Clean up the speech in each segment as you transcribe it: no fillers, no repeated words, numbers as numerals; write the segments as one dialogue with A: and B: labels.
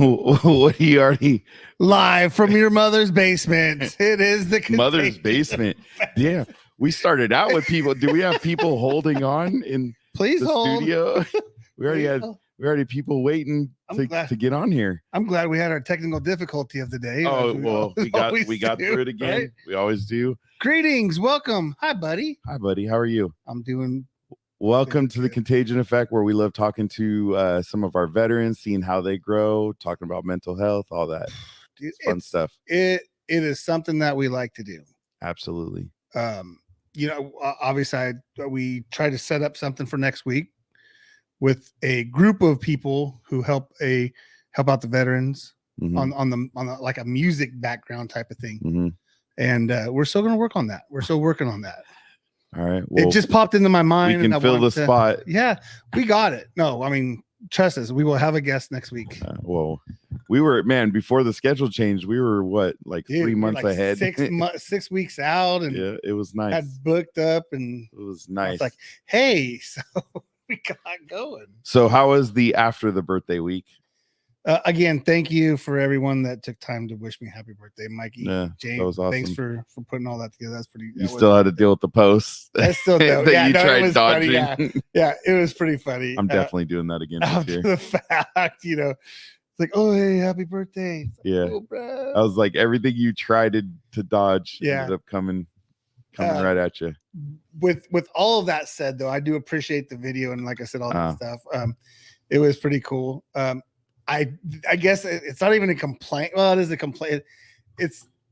A: What he already
B: live from your mother's basement. It is the
A: mother's basement. Yeah, we started out with people. Do we have people holding on in
B: Please
A: the
B: hold.
A: studio? We already people waiting to get on here.
B: I'm glad we had our technical difficulty of the day.
A: Oh, well, we got through it again. Right? We always do.
B: Greetings, welcome. Hi, buddy.
A: How are you?
B: I'm doing.
A: Welcome to the Contagion Effect, where we love talking to some of our veterans, seeing how they grow, talking about mental health, all that. Dude, fun stuff.
B: It is something that we like to do.
A: Absolutely.
B: Obviously, we try to set up something for next week with a group of people who help out the veterans on the like a music background type of thing, and we're still going to work on that. We're still working on that.
A: All right. Well,
B: it just popped into my mind.
A: We can fill the spot.
B: Yeah, we got it. No, I mean, trust us. We will have a guest next week.
A: We were, before the schedule changed, we were what, like 3 months ahead?
B: 6 weeks out. And
A: yeah, it was nice.
B: Had booked up and
A: it was nice.
B: I was like, hey, so we got going.
A: So how was the after the birthday week?
B: Again, thank you for everyone that took time to wish me happy birthday, Mikey.
A: Yeah,
B: James,
A: that was awesome.
B: Thanks for putting all that together. That's pretty.
A: You still had to deal with the posts.
B: I still do.
A: that you tried dodging.
B: Yeah, it was pretty funny.
A: I'm definitely doing that again this year.
B: The fact, it's like, oh, hey, happy birthday. Like,
A: yeah,
B: oh, bro.
A: I was like, everything you tried to dodge ended up coming right at you.
B: With all of that said, though, I do appreciate the video and, like I said, all that stuff. It was pretty cool. I guess it's not even a complaint. Well, it is a complaint.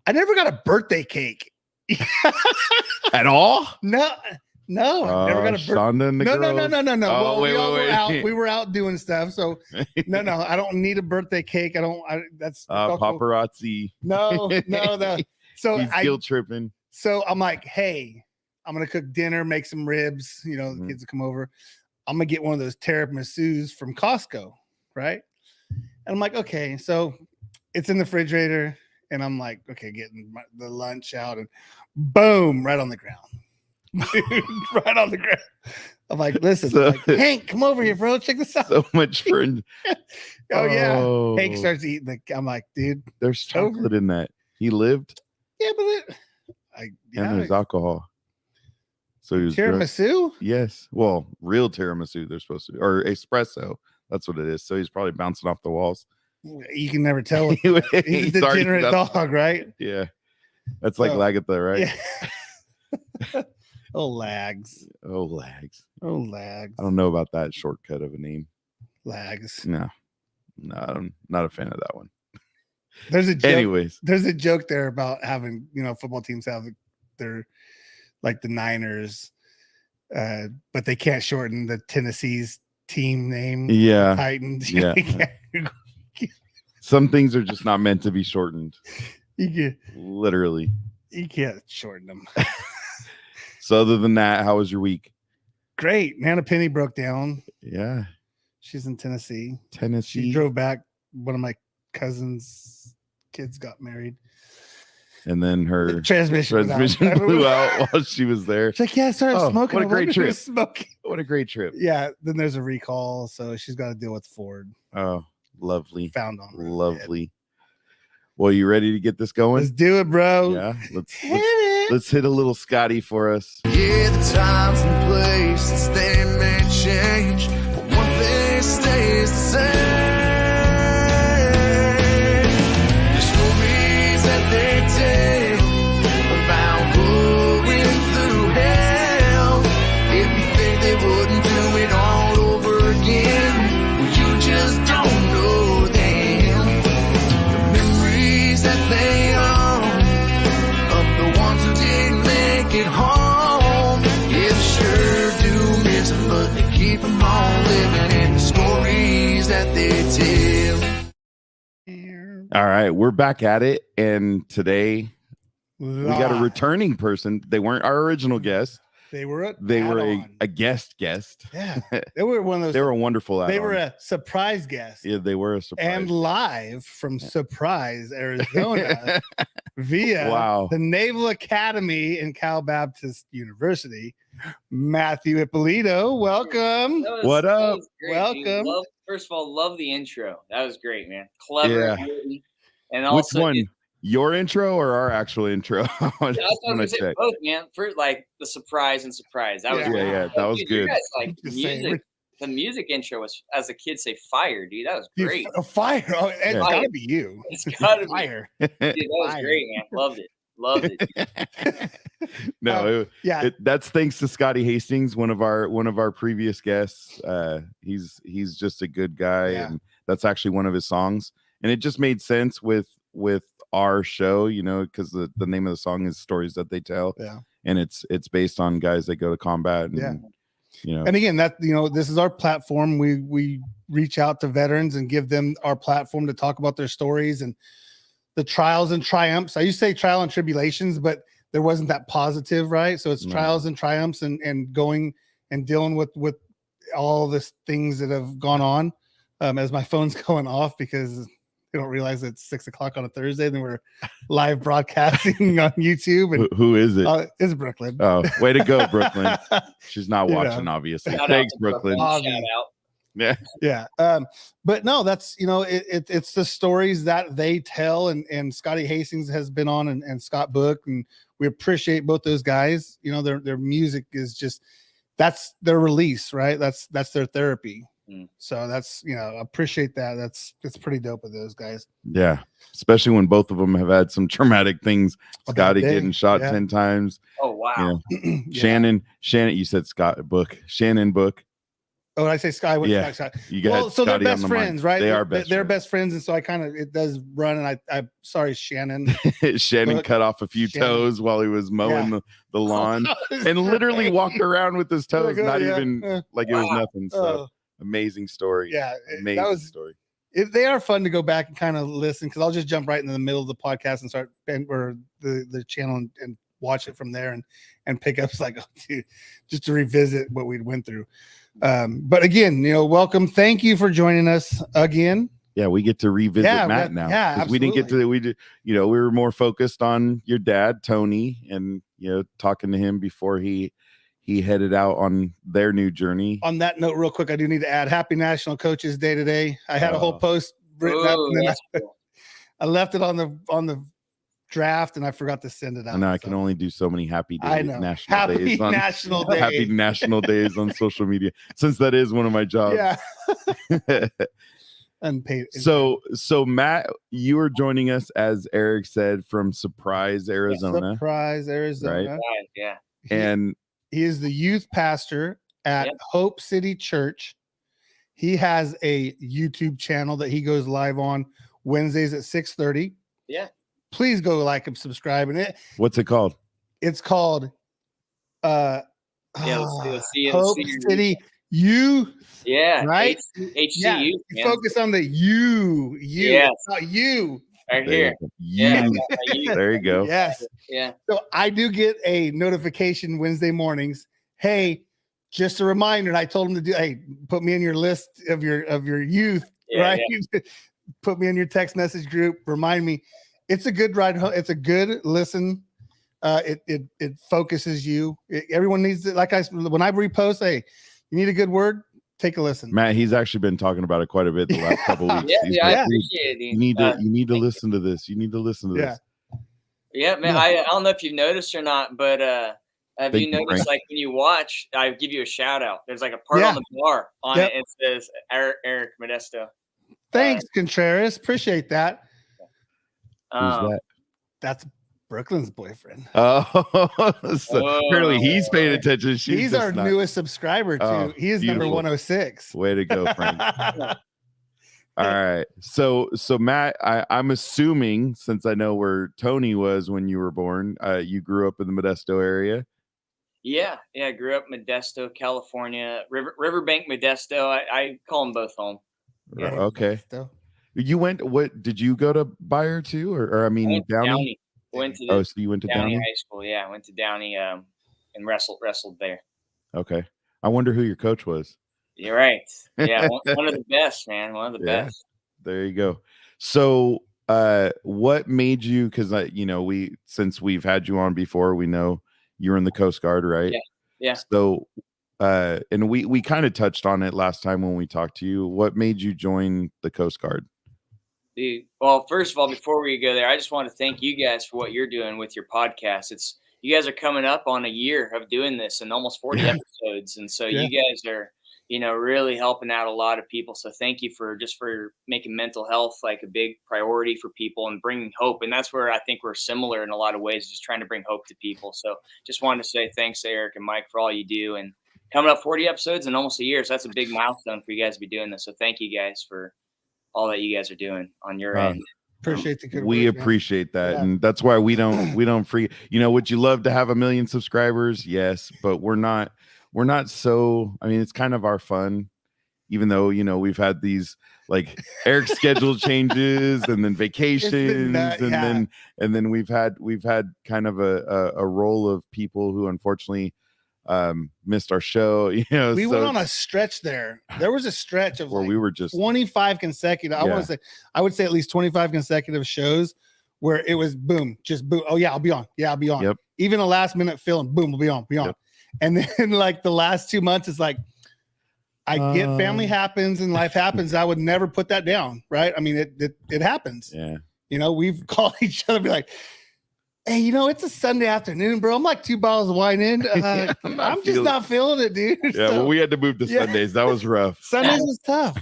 B: I never got a birthday cake
A: at all.
B: No, never got a birthday. No.
A: Oh,
B: Well, we were out doing stuff. So no, I don't need a birthday cake. That's
A: paparazzi.
B: No. So
A: he's guilt tripping.
B: So I'm like, hey, I'm gonna cook dinner, make some ribs. The kids will come over. I'm gonna get one of those tiramisus from Costco, right? And I'm like, okay, so it's in the refrigerator, and I'm like, okay, getting the lunch out, and boom, right on the ground. Right on the ground. I'm like, listen, Hank, come over here, bro. Check this out.
A: So much for
B: yeah. Hank starts eating I'm like, dude,
A: there's chocolate in that. He lived.
B: Yeah, but
A: and there's alcohol. So he was
B: tiramisu?
A: Drunk. Yes. Well, real tiramisu, they're supposed to be, or espresso. That's what it is. So he's probably bouncing off the walls.
B: You can never tell. He's a degenerate dog, right?
A: Yeah. That's like Lagatha, right?
B: Yeah. Oh, Lags.
A: I don't know about that shortcut of a name.
B: Lags.
A: No, I'm not a fan of that one.
B: There's a joke.
A: Anyways,
B: there's a joke there about having, football teams have their, like the Niners, but they can't shorten the Tennessee's team name.
A: Yeah.
B: Titans.
A: Yeah. Some things are just not meant to be shortened. Literally.
B: You can't shorten them.
A: So other than that, how was your week?
B: Great. Nana Penny broke down.
A: Yeah.
B: She's in Tennessee.
A: She
B: drove back. One of my cousin's kids got married.
A: And then her
B: transmission
A: blew out while she was there.
B: She's like, yeah, I started smoking.
A: What a great trip. What a great trip.
B: Yeah. Then there's a recall. So she's got to deal with Ford.
A: Oh, lovely.
B: Found on her.
A: Lovely. Well, you ready to get this going?
B: Let's do it, bro.
A: Yeah. Let's hit a little Scotty for us.
C: Yeah, the times and places, they may change, but one thing stays the same. The stories that they tell about going through hell. If you think they wouldn't do it all over again, well, you just don't know them. The memories that they own of the ones who didn't make it home, yeah, sure do miss them, but they keep them all living in the stories that they tell.
A: All right, we're back at it, and today we got a returning person. They weren't our original guest.
B: They were
A: a guest.
B: Yeah, they were one of those.
A: They were a wonderful.
B: They were a surprise guest.
A: Yeah, they were a surprise.
B: And live from Surprise, Arizona, via the Naval Academy and Cal Baptist University. Matthew Ippolito, welcome.
A: What up?
D: Great,
B: welcome.
D: dude. Love first of all, love the intro. That was great, man. Clever.
A: Yeah.
D: And
A: Which
D: also,
A: one? Your intro or our actual intro? I
D: I
A: just
D: was
A: want
D: gonna
A: to
D: say
A: check.
D: both, man. For like the surprise and surprise. That was
B: Yeah.
D: great.
A: Yeah, that was
D: Dude,
A: good.
D: you guys like
B: Just saying,
D: music. The music intro was, as the kids say, fire, dude. That was
B: Dude,
D: great.
B: fire. Oh, it's
A: Yeah.
B: gotta be you.
D: It's gotta be.
B: Fire.
D: Dude, that was
B: Fire.
D: great, man. Loved it. Loved it.
A: No,
B: Yeah.
A: that's thanks to Scotty Hastings, one of our previous guests. He's just a good guy,
B: Yeah.
A: and that's actually one of his songs. And it just made sense with our show, you know, because the name of the song is Stories That They Tell.
B: Yeah.
A: And it's based on guys that go to combat. And,
B: Yeah.
A: you know,
B: And again, that, you know, this is our platform. We reach out to veterans and give them our platform to talk about their stories and the trials and triumphs. I used to say trial and tribulations, but there wasn't that positive, right? So it's
A: No.
B: trials and triumphs and going and dealing with all this things that have gone on. As my phone's going off because they don't realize it's 6 o'clock on a Thursday, then we're live broadcasting on YouTube. And
A: who is it?
B: it's Brooklyn.
A: Oh, way to go, Brooklyn. She's not
B: You
A: watching,
B: know.
A: obviously.
D: Shout out
A: Thanks,
D: to
A: Brooklyn.
B: Bobby.
D: Shout out.
A: Yeah.
B: Yeah. But no, that's, you know, it's the stories that they tell, and Scotty Hastings has been on, and Scott Book, and we appreciate both those guys. You know, their music is just, that's their release, right? That's their therapy. So that's, you know, appreciate that. That's pretty dope with those guys.
A: Yeah. Especially when both of them have had some traumatic things.
B: A bad
A: Scotty
B: day.
A: getting shot
B: Yeah.
A: 10 times.
D: Oh wow.
A: You know,
B: Yeah.
A: Shannon, you said Scott Book. Shannon Book.
B: Oh, did I say Sky?
A: Yeah.
B: Scott.
A: You got
B: Well, so they're
A: Scotty on
B: best
A: the
B: friends,
A: mic.
B: right?
A: They are
B: They're
A: best friends.
B: best friends, and so I kind of, it does run, and I'm sorry, Shannon.
A: Shannon
B: Book.
A: cut off a few
B: Shannon.
A: toes while he was mowing the lawn and literally walked around with his toes, not
B: Yeah.
A: even like it was
D: Wow.
A: nothing. So amazing story.
B: Yeah,
A: Amazing
B: that was.
A: story.
B: They are fun to go back and kind of listen, because I'll just jump right into the middle of the podcast and start or the channel and watch it from there and pick up like, oh, dude, just to revisit what we went through. But again, you know, welcome. Thank you for joining us again.
A: Yeah, we get to revisit Matt now.
B: Yeah,
A: 'cause we didn't get to. We did. You know, we were more focused on your dad, Tony, and you know, talking to him before he headed out on their new journey.
B: On that note, real quick, I do need to add Happy National Coaches Day today. I had a whole post written up, and then
D: that's cool.
B: I left it on the draft, and I forgot to send it out.
A: I know I can only do so many happy days,
B: I know.
A: national
B: Happy
A: days on
B: National Day.
A: happy national days on social media, since that is one of my jobs.
B: Yeah. Unpaid.
A: So Matt, you are joining us, as Eric said, from Surprise, Arizona,
B: Surprise, Arizona.
D: Right, yeah.
A: and
B: He is the youth pastor at
D: Yep.
B: Hope City Church. He has a YouTube channel that he goes live on Wednesdays at 6:30.
D: Yeah.
B: Please go like and subscribe. And
A: what's it called?
B: it's called
D: Yeah, let's see it.
B: Hope City Youth.
D: Yeah.
B: Right?
D: HCU.
B: Yeah, you
D: man.
B: focus on the you.
D: Yes.
B: It's not you.
D: Right
A: There
D: here.
A: you go.
D: Yeah.
A: You. There you go.
B: Yes.
D: Yeah.
B: So I do get a notification Wednesday mornings. Hey, just a reminder. And I told him to do, hey, put me in your list of your youth,
D: Yeah,
B: right? Put me in your text message group. Remind me. It's a good ride home. It's a good listen. It focuses you. Everyone needs it. Like when I repost, hey, you need a good word, take a listen.
A: Matt, he's actually been talking about it quite a bit the last couple weeks.
D: Yeah,
A: He's
D: yeah, I
A: like,
D: appreciate it.
A: you need to listen to this. You need to listen to
B: Yeah.
A: this.
D: Yeah, man.
B: Yeah.
D: I don't know if you've noticed or not, but have
A: Thank
D: you
A: you,
D: noticed,
A: Frank.
D: like when you watch, I give you a shout out. There's like a part
B: Yeah.
D: on the bar on
B: Yep.
D: it. It says Eric Modesto.
B: Thanks, Contreras. Appreciate that.
A: Who's that?
B: That's Brooklyn's boyfriend.
A: Oh, so apparently he's paying
D: Oh.
A: attention. She's
B: He's
A: just
B: our
A: not.
B: newest subscriber too.
A: Oh,
B: He is number
A: beautiful.
B: 106.
A: Way to go, Frank. All right. So Matt, I'm assuming, since I know where Tony was when you were born, you grew up in the Modesto area.
D: Yeah. I grew up in Modesto, California. Riverbank, Modesto. I call them both home.
B: Yeah,
A: Okay.
B: still.
A: You went. What did you go to Bayer too, or I mean
D: I went to
A: Downey?
D: Went to
A: Oh,
D: the
A: so you went to
D: Downey
A: Downey?
D: High School. Yeah, I went to Downey and wrestled there.
A: Okay. I wonder who your coach was.
D: You're right. Yeah, one of the best, man. One of the
A: Yeah.
D: best.
A: There you go. So, what made you? Because since we've had you on before, we know you were in the Coast Guard, right?
D: Yeah.
A: So, and we kind of touched on it last time when we talked to you. What made you join the Coast Guard?
D: Dude, well, first of all, before we go there, I just want to thank you guys for what you're doing with your podcast. You guys are coming up on a year of doing this and almost 40 episodes. And so you guys are, really helping out a lot of people. So thank you for making mental health like a big priority for people and bringing hope. And that's where I think we're similar in a lot of ways, just trying to bring hope to people. So just wanted to say thanks to Eric and Mike for all you do, and coming up 40 episodes in almost a year. So that's a big milestone for you guys to be doing this. So thank you guys for all that you guys are doing on your end.
B: Appreciate the good
A: we
B: work,
A: appreciate that. Yeah. And that's why we don't free, would you love to have 1 million subscribers? Yes, but we're not so, it's kind of our fun, even though, we've had these like Eric's schedule changes and then vacations and then we've had kind of a role of people who unfortunately missed our show.
B: We went on a stretch there. There was a stretch of
A: where we were just
B: 25 consecutive. I would say at least 25 consecutive shows where it was boom, just boom. Oh yeah, I'll be on. Yeah, I'll be on.
A: Yep.
B: Even a last minute film, boom, we'll be on. Yep. And then like the last 2 months, it's like I get family happens and life happens. I would never put that down, right? I mean, it happens.
A: Yeah.
B: We've called each other, be like, hey, it's a Sunday afternoon, bro. I'm like 2 bottles of wine in. I'm just not feeling it, dude.
A: Yeah, well, we had to move to Sundays. That was rough.
B: Sundays was tough.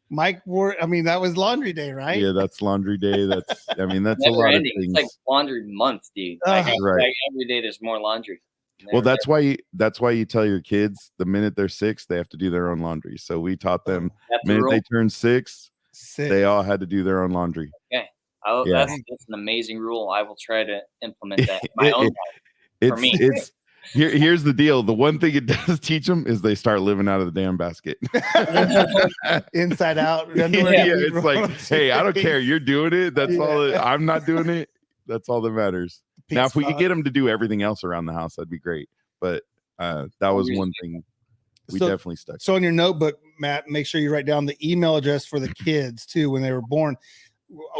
B: Mike that was laundry day, right?
A: Yeah, that's laundry day. That's a lot of things.
D: It's like laundry month, dude.
A: Right.
D: Like every day there's more laundry.
A: Well, that's why you tell your kids the minute they're 6, they have to do their own laundry. So we taught them the minute they turned 6, they all had to do their own laundry.
D: Okay. That's an amazing rule. I will try to implement that in my own life. For me.
A: Here's the deal. The one thing it does teach them is they start living out of the damn basket.
B: Inside out.
A: It's like, hey, I don't care. You're doing it. That's all. I'm not doing it. That's all that matters. Now, if we could get them to do everything else around the house, that'd be great. But that was one thing we definitely stuck.
B: So in your notebook, Matt, make sure you write down the email address for the kids too when they were born.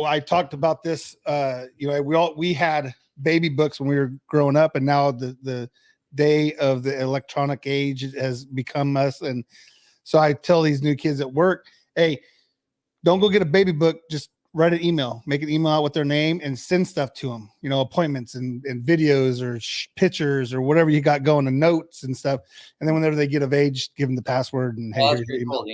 B: I talked about this. We had baby books when we were growing up, and now the day of the electronic age has become us. And so I tell these new kids at work, hey, don't go get a baby book. Just write an email, make an email out with their name and send stuff to them, appointments and videos or pictures or whatever you got going, and notes and stuff. And then whenever they get of age, give them the password and hey, here's your email.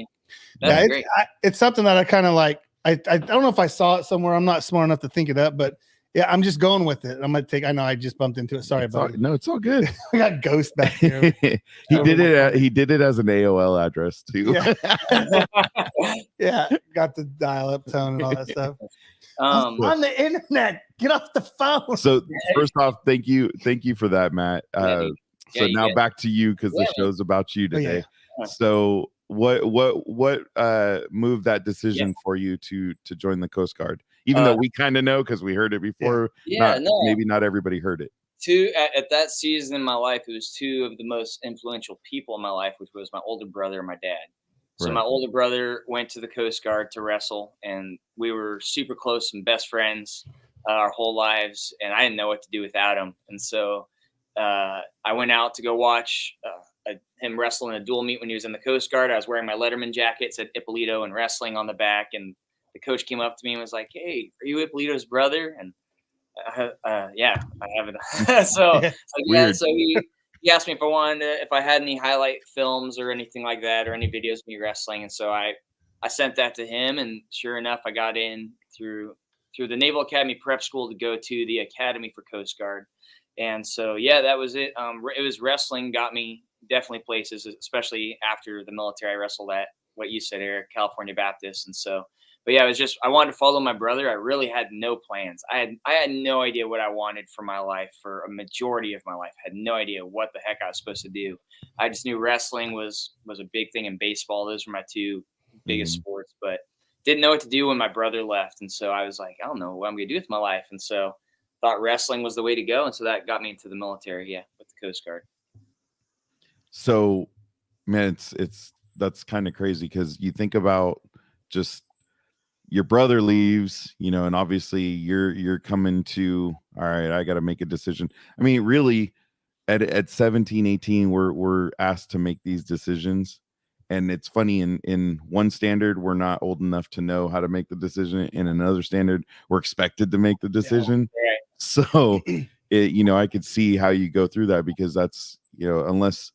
B: Cool, it's something that I kind of like. I don't know if I saw it somewhere. I'm not smart enough to think it up, but yeah, I'm just going with it. I'm gonna I know I just bumped into it. Sorry about it.
A: No, it's all good.
B: I got Ghost back here.
A: He did it as an AOL address too.
B: Yeah, got the dial-up tone and all that stuff. On the internet, get off the phone.
A: So first off, thank you for that, Matt. So now back to you, because the show's about you today. So what moved that decision for you to join the Coast Guard? Even though we kind of know because we heard it before. Maybe not everybody heard it.
D: At that season in my life, it was 2 of the most influential people in my life, which was my older brother and my dad. So my older brother went to the Coast Guard to wrestle, and we were super close and best friends our whole lives, and I didn't know what to do without him. And so I went out to go watch him wrestle in a dual meet when he was in the Coast Guard. I was wearing my Letterman jacket, said Ippolito and wrestling on the back, and the coach came up to me and was like, "Hey, are you Ippolito's brother?" And yeah, I have it. So he asked me if I had any highlight films or anything like that, or any videos of me wrestling. And so I sent that to him, and sure enough, I got in through the Naval Academy prep school to go to the Academy for Coast Guard. And so that was it. It was wrestling got me definitely places, especially after the military. I wrestled at what you said, Eric, California Baptist, and so. But yeah, it was just I wanted to follow my brother. I really had no plans. I had no idea what I wanted for my life for a majority of my life. I had no idea what the heck I was supposed to do. I just knew wrestling was a big thing, in baseball. Those were my 2 biggest sports, but didn't know what to do when my brother left. And so I was like, I don't know what I'm going to do with my life. And so thought wrestling was the way to go. And so that got me into the military, with the Coast Guard.
A: So, man, that's kind of crazy, because you think about just your brother leaves, and obviously you're coming to, all right, I got to make a decision. I mean, really, at 17, 18, we're asked to make these decisions. And it's funny, in one standard, we're not old enough to know how to make the decision. In another standard, we're expected to make the decision.
D: Yeah, right.
A: So, I could see how you go through that, because that's, unless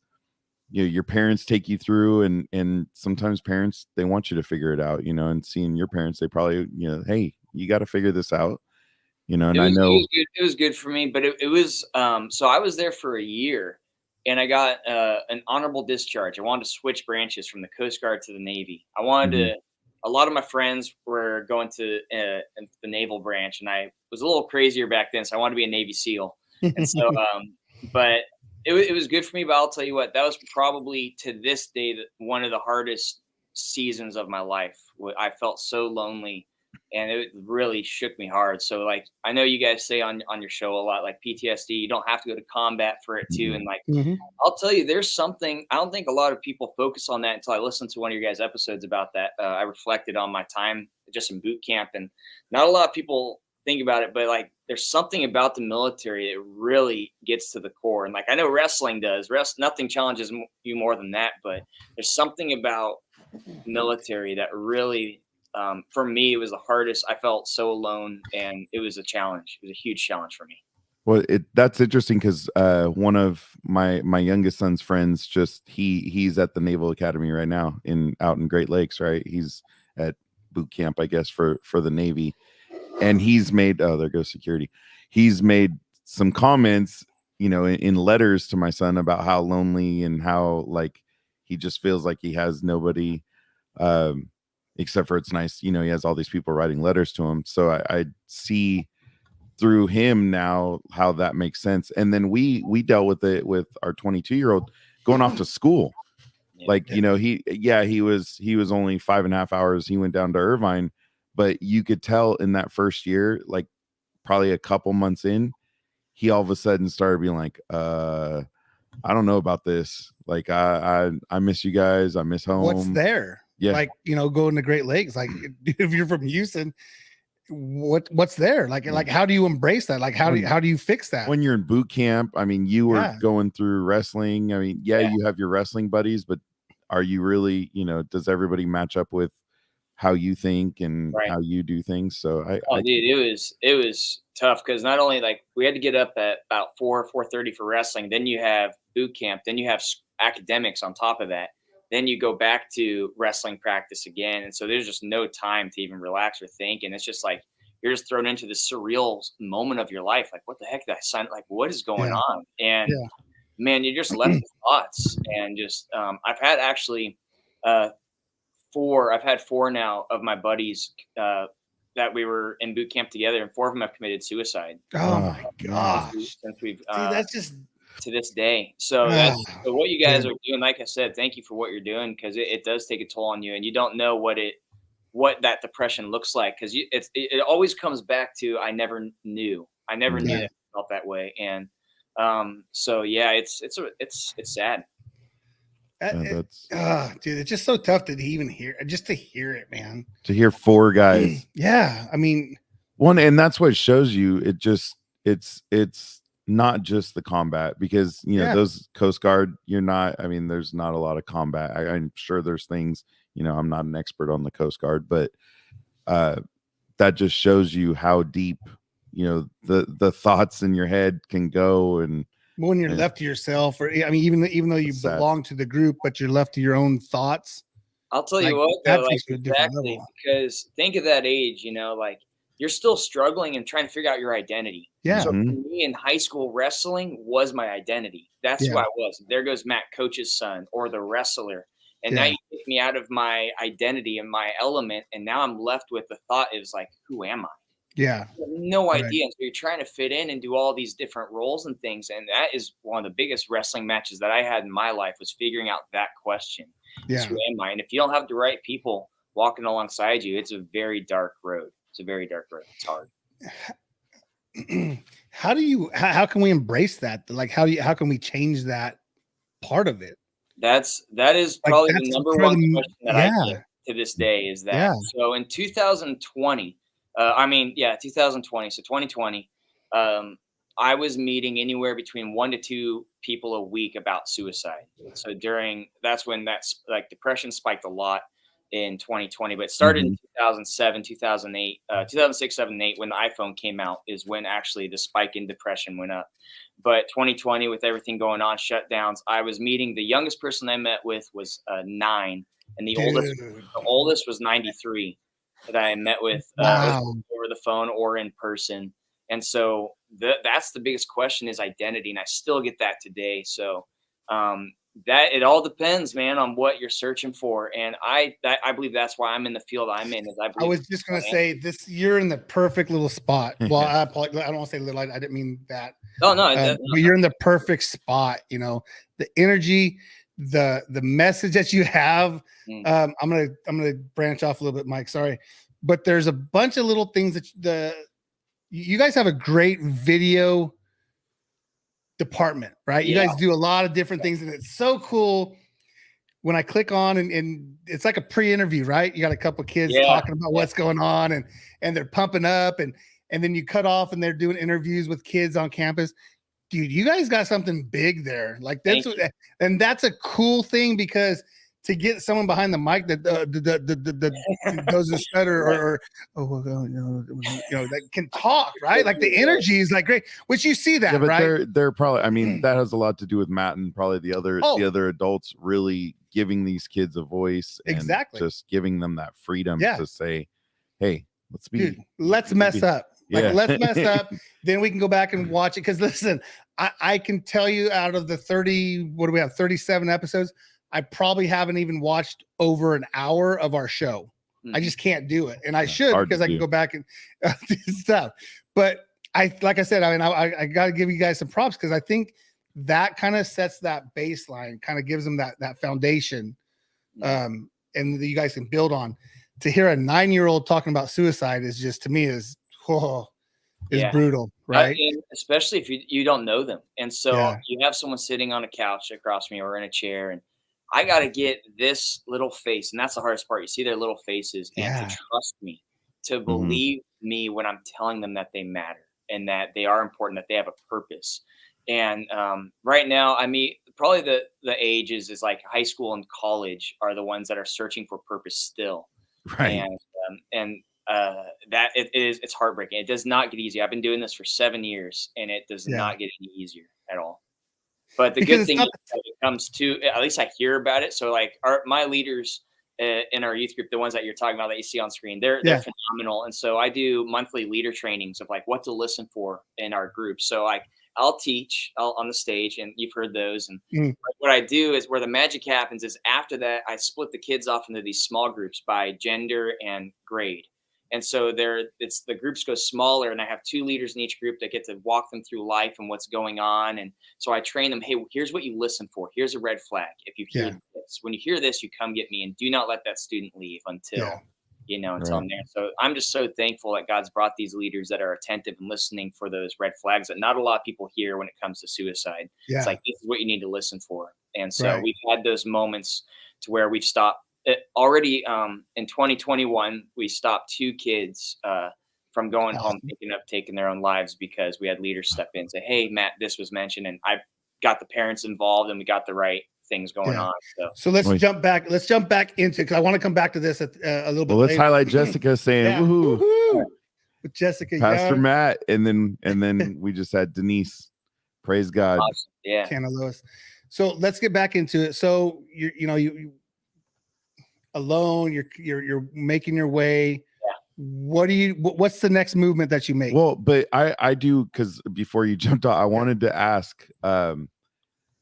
A: your parents take you through, and sometimes parents, they want you to figure it out, and seeing your parents, they probably, hey, you got to figure this out, and I know
D: it was good for me, but it was so I was there for a year, and I got an honorable discharge. I wanted to switch branches from the Coast Guard to the Navy. I wanted to. A lot of my friends were going to the naval branch, and I was a little crazier back then, so I wanted to be a Navy SEAL. And so, but it was good for me. But I'll tell you what, that was probably to this day one of the hardest seasons of my life. I felt so lonely, and it really shook me hard. So, like, I know you guys say on your show a lot, like PTSD, you don't have to go to combat for it too. And like, I'll tell you, there's something, I don't think a lot of people focus on that until I listened to one of your guys' episodes about that. I reflected on my time just in boot camp, and not a lot of people think about it, but like, there's something about the military that really gets to the core. And like, I know wrestling does. Nothing challenges you more than that, but there's something about military that really, for me, it was the hardest. I felt so alone, and it was a challenge. It was a huge challenge for me.
A: Well, that's interesting, because one of my youngest son's friends, he's at the Naval Academy right now out in Great Lakes, right? He's at boot camp, I guess, for the Navy, and he's made, there goes security. He's made some comments, in letters to my son about how lonely and how, like, he just feels like he has nobody, except for, it's nice, he has all these people writing letters to him. So I see through him now how that makes sense. And then we dealt with it with our 22-year-old going off to school. Like, he was only 5.5 hours. He went down to Irvine, but you could tell in that first year, like probably a couple months in, he all of a sudden started being like, I don't know about this. Like, I miss you guys. I miss home.
B: What's there?
A: Yeah.
B: Like, going to Great Lakes, like, if you're from Houston, what's there? Like, how do you embrace that? Like, how do you fix that?
A: When you're in boot camp, I mean, you were going through wrestling. I mean, you have your wrestling buddies, but are you really, does everybody match up with how you think and how you do things? So
D: dude, it was tough, because not only, like, we had to get up at about 4:30 for wrestling, then you have boot camp, then you have academics on top of that, then you go back to wrestling practice again, and so there's just no time to even relax or think, and it's just like you're just thrown into this surreal moment of your life. Like, what the heck did I sign? Like, what is going on? And man, you're just left with thoughts, and just I've had actually four now of my buddies that we were in boot camp together, and 4 of them have committed suicide.
B: Oh my gosh!
D: Since we've
B: that's just
D: to this day. So so what you guys are doing, like I said, thank you for what you're doing, because it does take a toll on you, and you don't know what that depression looks like, because it always comes back to I never knew that it felt that way, and so it's sad.
B: Dude, it's just so tough to even hear, just to hear it, man.
A: To hear 4 guys.
B: I mean,
A: and that's what shows you. It's not just the combat, because those Coast Guard, there's not a lot of combat. I'm sure there's things, I'm not an expert on the Coast Guard, but that just shows you how deep, the thoughts in your head can go. And
B: when you're left to yourself, or even though you belong to the group, but you're left to your own thoughts.
D: I'll tell you what, though, like, exactly, because think of that age, like, you're still struggling and trying to figure out your identity.
B: Yeah.
D: So for me in high school, wrestling was my identity. That's who I was. There goes Matt, coach's son, or the wrestler. And now you take me out of my identity and my element, and now I'm left with the thought is like, who am I?
B: Yeah.
D: You have no idea. So you're trying to fit in and do all these different roles and things. And that is one of the biggest wrestling matches that I had in my life, was figuring out that question.
B: Yeah.
D: Who am I? And if you don't have the right people walking alongside you, it's a very dark road. It's a very dark road. It's hard.
B: How can we embrace that? Like, how can we change that part of it?
D: That is probably the number one question that I get to this day, is that. So in 2020, 2020. So 2020, I was meeting anywhere between 1 to 2 people a week about suicide. So that's when that's like depression spiked a lot in 2020, but it started in 2007, 2008, 2006, 7, 8, when the iPhone came out is when actually the spike in depression went up. But 2020, with everything going on, shutdowns, I was meeting, the youngest person I met with was 9, and the oldest was 93 that I met with over the phone or in person. And so that's the biggest question, is identity. And I still get that today. So that it all depends, man, on what you're searching for. And I believe that's why I'm in the field I'm in.
B: I was just going to say this, you're in the perfect little spot. Well, I don't want to say little, I didn't mean that.
D: Oh, no.
B: But you're in the perfect spot, you know, the energy, the message that you have. I'm gonna branch off a little bit, Mike, sorry. But there's a bunch of little things that you guys have a great video department, right? You guys do a lot of different things, and it's so cool when I click on and it's like a pre-interview, right? You got a couple of kids talking about what's going on, and they're pumping up, and then you cut off and they're doing interviews with kids on campus. Dude, you guys got something big there. Like and that's a cool thing, because to get someone behind the mic that doesn't stutter or that can talk, right? Like the energy is like great, which you see that, but
A: right? They're probably, I mean, that has a lot to do with Matt and probably the other adults really giving these kids a voice, and just giving them that freedom to say, hey,
B: let's mess up. Like, let's mess up. Then we can go back and watch it. Because listen, I can tell you, out of the 37 episodes, I probably haven't even watched over an hour of our show. I just can't do it. And I should, because I can go back and do stuff. But like I said, I mean, I got to give you guys some props, because I think that kind of sets that baseline, kind of gives them that foundation. And you guys can build on. To hear a 9-year-old talking about suicide is just, to me, is brutal, right?
D: And especially if you don't know them. And so you have someone sitting on a couch across me or in a chair, and I got to get this little face. And that's the hardest part. You see their little faces, and to trust me, to believe me when I'm telling them that they matter and that they are important, that they have a purpose. And right now, I mean, probably the ages is like high school and college are the ones that are searching for purpose still.
A: Right.
D: And that it's heartbreaking. It does not get easy. I've been doing this for 7 years, and it does not get any easier at all. But the good thing is that it comes to, at least I hear about it. So like my leaders in our youth group, the ones that you're talking about that you see on screen, they're phenomenal. And so I do monthly leader trainings of like what to listen for in our group. So I'll teach on the stage, and you've heard those. And what I do is, where the magic happens is, after that, I split the kids off into these small groups by gender and grade. And so the groups go smaller, and I have 2 leaders in each group that get to walk them through life and what's going on. And so I train them, hey, here's what you listen for. Here's a red flag. If you hear this, when you hear this, you come get me, and do not let that student leave until I'm there. So I'm just so thankful that God's brought these leaders that are attentive and listening for those red flags that not a lot of people hear when it comes to suicide. It's like, this is what you need to listen for. And so we've had those moments to where we've stopped. Already in 2021, we stopped 2 kids from going home, taking their own lives, because we had leaders step in and say, hey, Matt, this was mentioned. And I got the parents involved, and we got the right things going on. So
B: let's jump back. Let's jump back into, because I want to come back to this a little bit.
A: Well, let's highlight Jessica saying woohoo
B: with Jessica,
A: Pastor Matt, and then we just had Denise. Praise God.
D: Awesome. Yeah.
B: Canna Lewis. So let's get back into it. So you alone, you're making your way. What's the next movement that you make?
A: Well, but I do, because before you jumped off, I wanted to ask,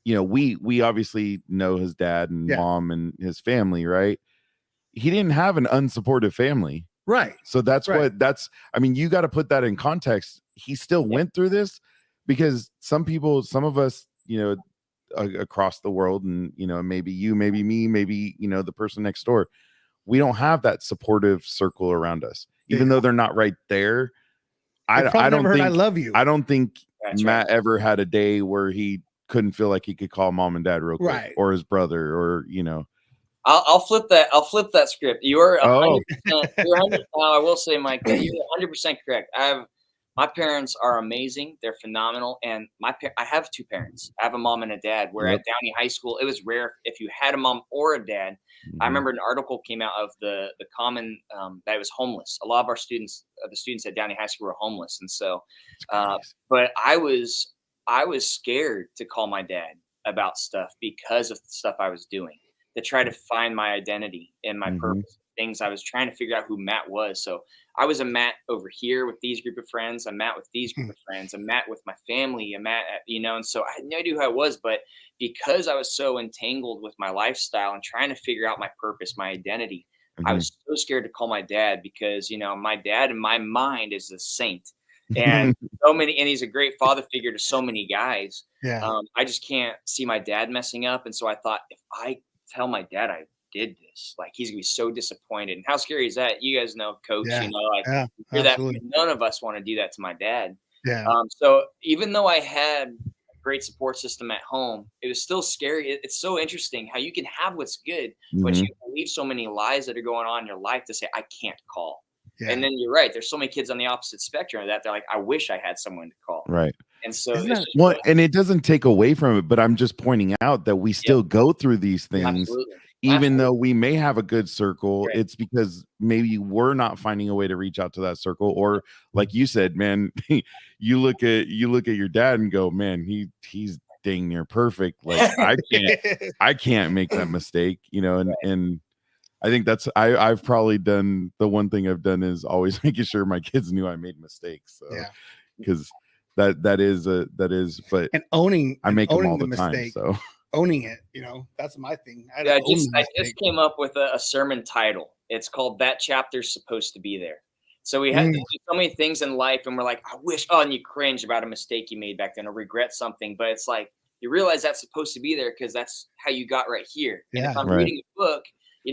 A: we obviously know his dad and mom and his family, right? He didn't have an unsupportive family.
B: Right.
A: So that's I mean, you got to put that in context. He still went through this, because some of us, across the world, and maybe you, maybe me, maybe the person next door, we don't have that supportive circle around us, even though they're not right there. I don't think
B: I love you.
A: I don't think Matt ever had a day where he couldn't feel like he could call mom and dad real quick, or his brother, or
D: I'll flip that script. You're 100%. I will say, Mike, that you're 100% correct. I have My parents are amazing. They're phenomenal. And I have two parents. I have a mom and a dad, where at Downey High School, it was rare if you had a mom or a dad. I remember an article came out of the common that was homeless. A lot of our students, the students at Downey High School, were homeless. And so, but I was scared to call my dad about stuff because of the stuff I was doing, to try to find my identity and my purpose. Things I was trying to figure out who Matt was. So I was a Matt over here with these group of friends. I'm Matt with these group of friends. I'm Matt with my family. I'm Matt, and so I had no idea who I was. But because I was so entangled with my lifestyle and trying to figure out my purpose, my identity, I was so scared to call my dad because, my dad in my mind is a saint. And and he's a great father figure to so many guys.
B: Yeah.
D: I just can't see my dad messing up. And so I thought, if I tell my dad I did this, like, he's gonna be so disappointed. And how scary is that? You guys know, Coach, hear that, none of us want to do that to my dad. So even though I had a great support system at home, it was still scary. It's so interesting how you can have what's good, but you believe so many lies that are going on in your life to say, I can't call. And then you're right, there's so many kids on the opposite spectrum of that. They're like, I wish I had someone to call.
A: Right.
D: And so
A: and it doesn't take away from it, but I'm just pointing out that we still go through these things. Even though we may have a good circle, it's because maybe we're not finding a way to reach out to that circle. Or like you said, man, you look at your dad and go, man, he's dang near perfect. Like, I can't make that mistake, and I think I've probably done, the one thing I've done is always making sure my kids knew I made mistakes. So, because that is, but
B: and owning
A: them all the
B: mistake.
A: time. So
B: owning it, that's my thing.
D: I just came up with a sermon title. It's called "That Chapter's Supposed to Be There." So we have so many things in life, and we're like, I wish, and you cringe about a mistake you made back then, or regret something. But it's like, you realize that's supposed to be there because that's how you got right here. And if I'm reading a book,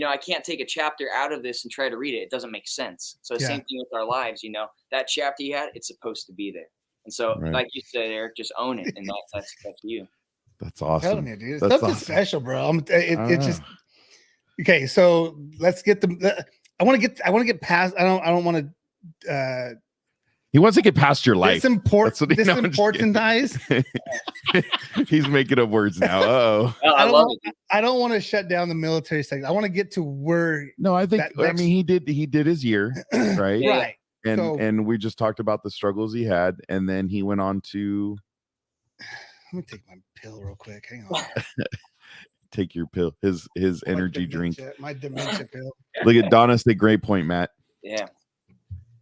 D: I can't take a chapter out of this and try to read it. It doesn't make sense. So the same thing with our lives. That chapter you had, it's supposed to be there. And so, like you said, Eric, just own it, and that's you.
A: That's awesome.
B: I'm telling you, dude. It's something special, bro. It's just okay. So let's get I want to get past. I don't want to.
A: He wants to get past your life.
B: This important, guys.
A: He's making up words now.
B: I don't want to shut down the military sector. I want to get to where.
A: No, I think. He did his year, right?
B: Right.
A: And we just talked about the struggles he had, and then he went on to.
B: Let me take my pill real quick. Hang on.
A: Take your pill. His energy drink.
B: My dementia pill.
A: Look at Donna. Say great point, Matt.
D: Yeah.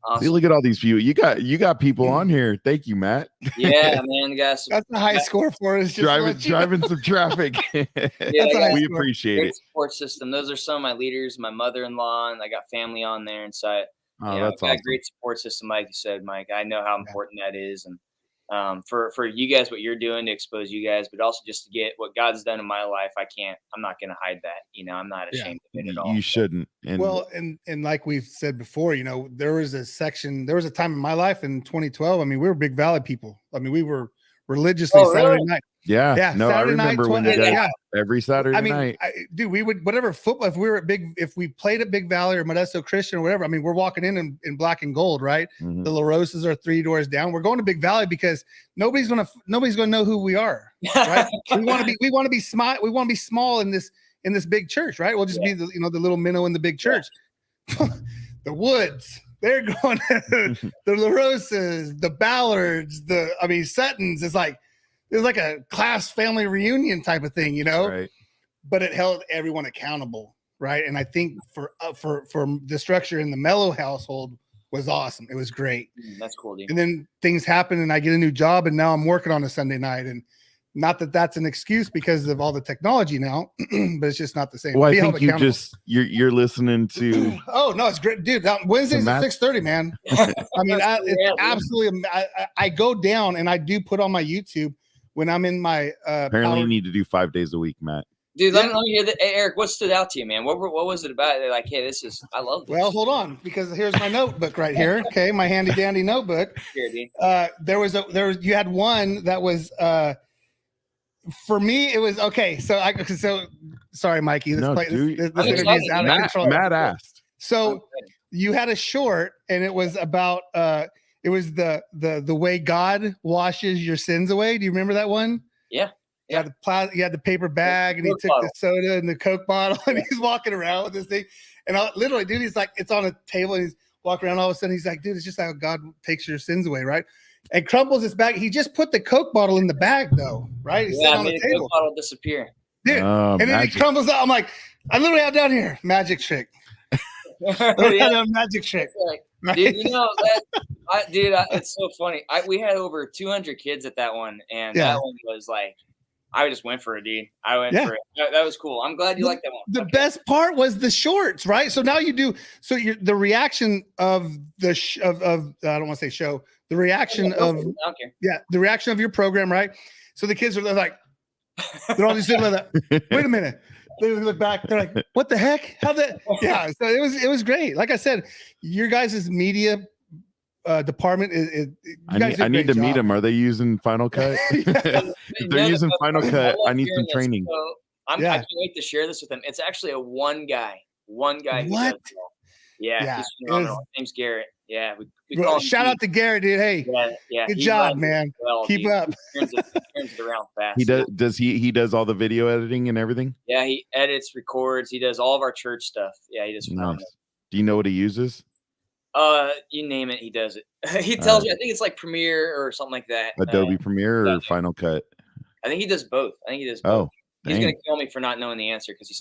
A: Awesome. See, look at all these people. You got people on here. Thank you, Matt.
D: Yeah, man, guys.
B: That's a high score for us.
A: Driving some traffic. We appreciate it.
D: Support system. Those are some of my leaders, my mother-in-law, and I got family on there. And so
A: that's
D: got a great support system, like you said, Mike. I know how important that is, and for you guys, what you're doing to expose you guys, but also just to get what God's done in my life. I'm not going to hide that. I'm not ashamed of it at all.
A: You shouldn't.
B: And like we've said before, there was a time in my life in 2012. I mean, we were Big Valley people. I mean, we were religiously Saturday night.
A: Yeah. No,
B: Saturday
A: I remember when every Saturday night.
B: We would, whatever football, if we played at Big Valley or Modesto Christian or whatever, I mean, we're walking in black and gold, right? The La Rosas are 3 doors down. We're going to Big Valley because nobody's gonna know who we are, right? we want to be small. We want to be small in this big church, right? We'll just be the little minnow in the big church. The Woods. They're going to the La Rosas, the Ballards, Suttons. It was like a class family reunion type of thing,
A: Right.
B: But it held everyone accountable, right? And I think for the structure in the Mello household was awesome. It was great.
D: That's cool, dude.
B: And then things happen, and I get a new job, and now I'm working on a Sunday night. And not that that's an excuse because of all the technology now, but it's just not the same.
A: Well, I think you're listening to.
B: Oh no, it's great, dude. Wednesdays at 6:30, man. I mean, it's absolutely. I go down and I do put on my YouTube. When I'm in my
A: apparently you need to do 5 days a week, Matt.
D: Dude, let me hear that. Hey, Eric, what stood out to you, man? What was it about? They're like, hey, I love this.
B: Well, hold on, because here's my notebook right here. Okay, my handy dandy notebook. Here, you had one that was for me. It was okay. So sorry, Mikey. This interview is out of control.
A: Matt asked.
B: So you had a short, and it was about It was the way God washes your sins away. Do you remember that one?
D: Yeah.
B: You had the paper bag, and he took the soda and the Coke bottle, and he's walking around with this thing. And literally, dude, he's like, it's on a table, and he's walking around. All of a sudden, he's like, dude, it's just how God takes your sins away, right? And crumbles his bag. He just put the Coke bottle in the bag, though, right? He sat on the table.
D: Coke bottle disappear.
B: Dude, and then he crumbles out. I'm like, I literally have down here magic trick. Magic trick.
D: Right? Dude, you know that, it's so funny. We had over 200 kids at that one, and that one was like, I just went for it, dude. I went for it. That was cool. I'm glad you liked that one.
B: The best part was the shorts, right? So now you do. So the reaction of the I don't want to say show. The reaction of the reaction of your program, right? So the kids are like, they're all just sitting like that. Wait a minute. They look back. They're like, "What the heck? How that?" Yeah. So it was great. Like I said, your guys' media department is.
A: I need to meet them. Are they using Final Cut? If they're using Final Cut, I need some training.
D: So I can't wait to share this with them. It's actually a one guy. What? Yeah. He's phenomenal. His name's Garrett. Yeah.
B: Shout out to Garrett, dude. Hey, good job, man. Well, Keep up.
D: Turns it around fast.
A: He does all the video editing and everything?
D: Yeah, he edits, records. He does all of our church stuff. Yeah, he does phenomenal.
A: Nice. Do you know what he uses?
D: You name it, he does it. He tells you. I think it's like Premiere or something like that.
A: Adobe Premiere or Final Cut?
D: I think he does both.
A: Oh,
D: he's gonna kill me for not knowing the answer because he's.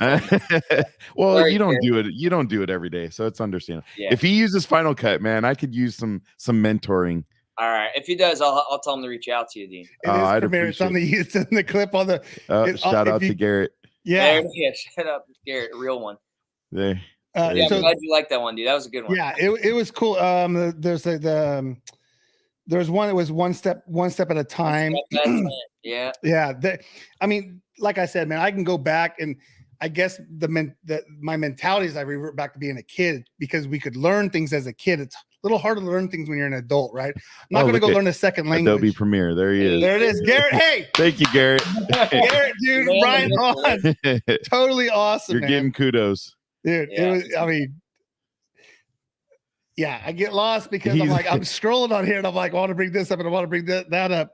A: Well, you don't do it. You don't do it every day, so it's understandable. Yeah. If he uses Final Cut, man, I could use some mentoring.
D: All right, if he does, I'll tell him to reach out to you, Dean.
A: I'd
B: appreciate it's in the clip on the.
A: Shout out to Garrett.
B: Yeah,
D: shout out to Garrett, real one.
A: There.
D: I'm glad you liked that one, dude. That was a good one.
B: Yeah, it was cool. There's one that was one step at a time.
D: Yeah.
B: I mean, like I said, man, I can go back, and I guess my mentality is I revert back to being a kid because we could learn things as a kid. It's a little harder to learn things when you're an adult, right? I'm not going to go learn a second language.
A: Adobe Premiere. There he is.
B: There it is. Garrett, hey.
A: Thank you, Garrett.
B: Garrett, dude, right on. Totally awesome,
A: You're getting kudos.
B: Dude, it was, I mean, I get lost because I'm scrolling on here and I'm like, I want to bring this up and I want to bring that up.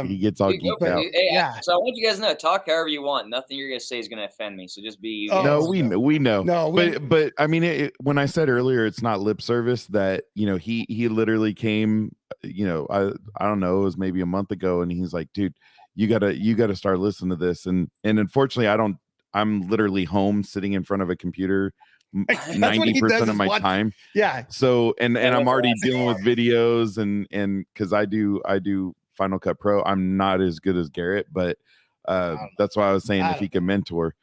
A: He gets all geeked out.
D: Hey, so I want you guys to know, talk however you want. Nothing you're gonna say is gonna offend me. So just be you.
A: No, we know. No, but I mean, when I said earlier, it's not lip service. That he literally came. I don't know. It was maybe a month ago, and he's like, dude, you gotta start listening to this. And unfortunately, I'm literally home sitting in front of a computer 90% of my time.
B: Yeah.
A: So and I'm already dealing with videos and because I do Final Cut Pro. I'm not as good as Garrett, but that's why I was saying if he can mentor.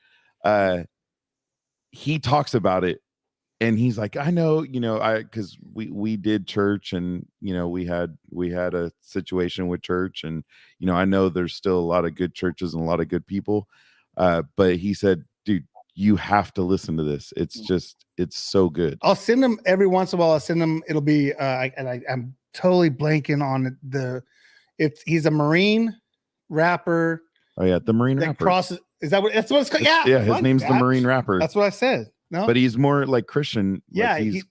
A: He talks about it and he's like, I know, because we did church and we had a situation with church and I know there's still a lot of good churches and a lot of good people. But he said, dude, you have to listen to this. It's so good.
B: I'll send them every once in a while. I'll send them. It'll be, I'm totally blanking on he's a Marine rapper.
A: Oh yeah. The Marine rapper.
B: That's what it's called? Yeah.
A: Yeah. His name's the Marine rapper.
B: That's what I said. No,
A: but he's more like Christian.
B: Yeah. He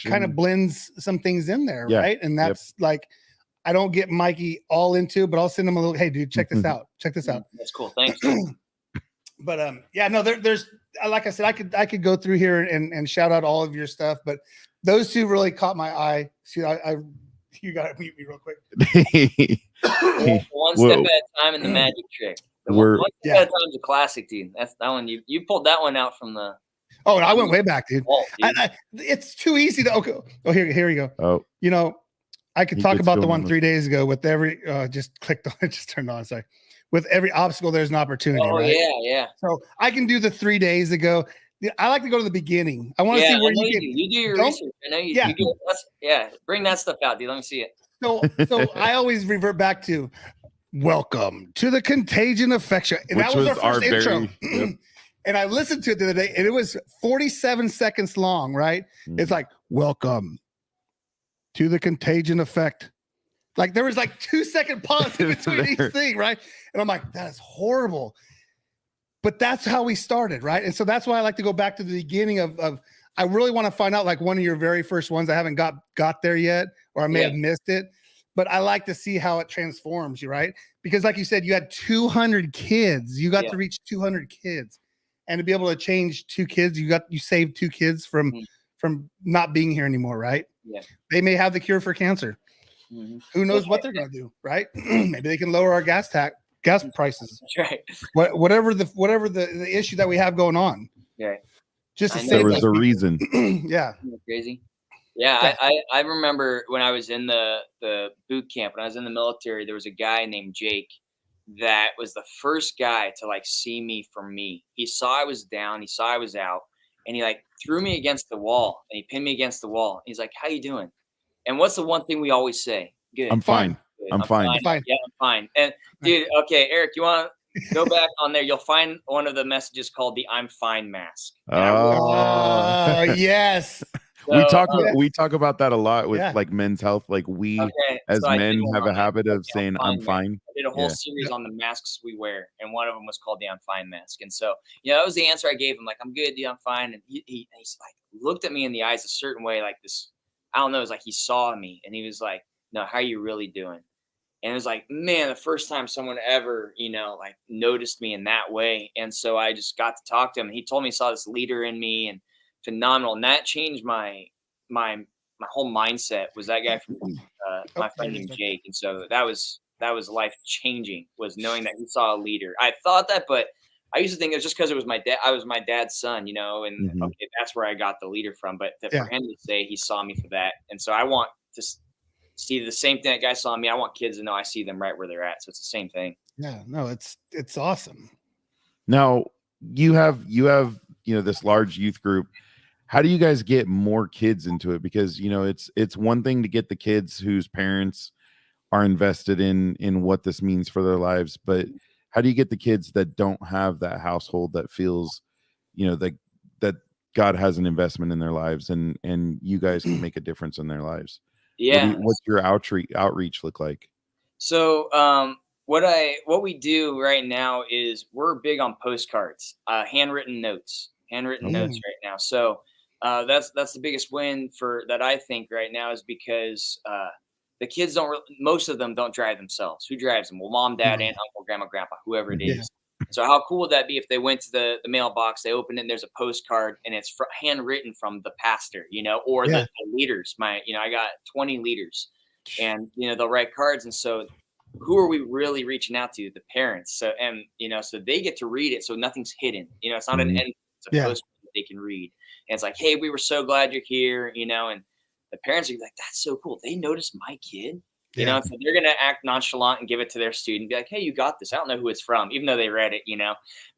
B: kind of blends some things in there. Yeah. Right. And that's like, I don't get Mikey all into, but I'll send him a little, hey dude, check this out. Check this out.
D: That's cool. Thanks.
B: But there's like I said, I could go through here and shout out all of your stuff, but those two really caught my eye. See, you got to mute me real quick.
D: One step at a time in the magic trick. One step at a time is a classic, dude. That's that one. You pulled that one out from the.
B: Oh, I went way back, dude. It's too easy to. Okay. Oh, here you go.
A: Oh,
B: I could talk about the one 3 days ago with every just clicked on it, just turned on. Sorry. With every obstacle, there's an opportunity.
D: Oh,
B: right?
D: Yeah.
B: So I can do the 3 days ago. I like to go to the beginning. I want to see where
D: you do your research. I know you. Yeah. You do, bring that stuff out, dude. Let me see it.
B: So I always revert back to welcome to the Contagion Effect Show. And that was our first intro. And I listened to it the other day, and it was 47 seconds long, right? It's like, welcome to the Contagion Effect. Like there was like 2 second pause in between each thing, right? And I'm like, that is horrible. But that's how we started, right? And so that's why I like to go back to the beginning of I really want to find out like one of your very first ones. I haven't got there yet, or I may have missed it, but I like to see how it transforms you, right? Because like you said, you had 200 kids. You got to reach 200 kids, and to be able to change 2 kids, you saved 2 kids from not being here anymore, right?
D: Yeah.
B: They may have the cure for cancer. Who knows what they're going to do, right? Maybe they can lower our gas prices.
D: That's right.
B: Whatever the issue that we have going on.
D: Yeah.
B: Just to
A: there was a reason.
B: Yeah.
D: Isn't that crazy. Yeah, I remember when I was in the boot camp, when I was in the military, there was a guy named Jake that was the first guy to like see me for me. He saw I was down, he saw I was out, and he like threw me against the wall and he pinned me against the wall. He's like, "How you doing?" And what's the one thing we always say? Good.
A: I'm fine.
D: Good.
A: I'm fine.
D: Yeah, I'm fine. And dude, okay, Eric, you want to go back on there? You'll find one of the messages called the "I'm fine" mask.
A: Oh,
B: yes.
D: So,
A: we talk about that a lot with like men's health. Like as men have a habit of saying "I'm fine."
D: I did a whole series on the masks we wear, and one of them was called the "I'm fine" mask. And so, that was the answer I gave him. Like, "I'm good, dude, I'm fine." And he's like looked at me in the eyes a certain way, like this. I don't know. It was like he saw me, and he was like, "No, how are you really doing?" And it was like, man, the first time someone ever, like noticed me in that way. And so I just got to talk to him. And he told me he saw this leader in me, and phenomenal. And that changed my whole mindset. Was that guy from my friend named Jake. And so that was life changing, was knowing that he saw a leader. I thought that, but I used to think it was just because it was my dad. I was my dad's son, and okay, that's where I got the leader from. But for him to say he saw me for that, and so I want to see the same thing that guy saw me. I want kids to know I see them right where they're at. So it's the same thing.
B: Yeah, no, it's awesome.
A: Now you have this large youth group. How do you guys get more kids into it? Because it's one thing to get the kids whose parents are invested in what this means for their lives, but how do you get the kids that don't have that household that feels that God has an investment in their lives, and you guys can make a difference in their lives?
D: Yeah.
A: What's your outreach look like?
D: So what we do right now is we're big on postcards, handwritten notes right now. So that's the biggest win that I think right now, is because the kids most of them don't drive themselves. Who drives them? Well, mom, dad, aunt, uncle, grandma, grandpa, whoever it is. So how cool would that be if they went to the mailbox, they opened it, and there's a postcard, and it's handwritten from the pastor, or the leaders. I got 20 leaders, and they'll write cards. And so who are we really reaching out to? The parents. So so they get to read it, so nothing's hidden. It's not an end, it's a postcard that they can read. And it's like, "Hey, we were so glad you're here," and the parents are like, "That's so cool. They noticed my kid." So they're going to act nonchalant and give it to their student, be like, "Hey, you got this." I don't know who it's from, even though they read it,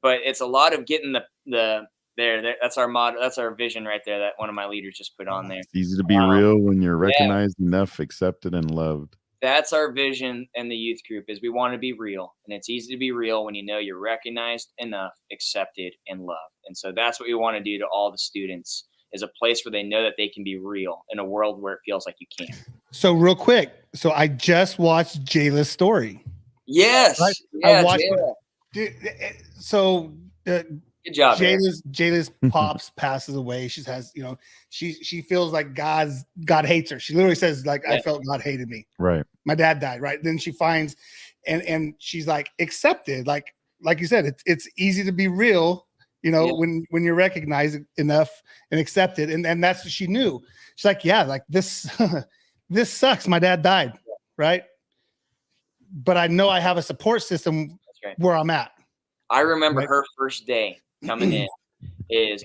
D: but it's a lot of getting there. That's our motto. That's our vision right there, that one of my leaders just put on there.
A: It's easy to be real when you're recognized, enough, accepted, and loved.
D: That's our vision in the youth group, is we want to be real. And it's easy to be real when you're recognized, enough, accepted, and loved. And so that's what we want to do to all the students, is a place where they know that they can be real in a world where it feels like you can't.
B: So real quick, I just watched Jayla's story.
D: Yes,
B: right?
D: Yeah,
B: I watched it. Dude, so
D: good job.
B: Jayla's pops passes away. She has, she feels like God hates her. She literally says, like, I felt God hated me.
A: Right.
B: My dad died. Right. Then she finds, and she's like accepted. Like you said, it's easy to be real. When you're recognized enough and accepted, and that's what she knew. She's like, yeah, like this, this sucks. My dad died, right? But I know I have a support system where I'm at.
D: I remember her first day coming in.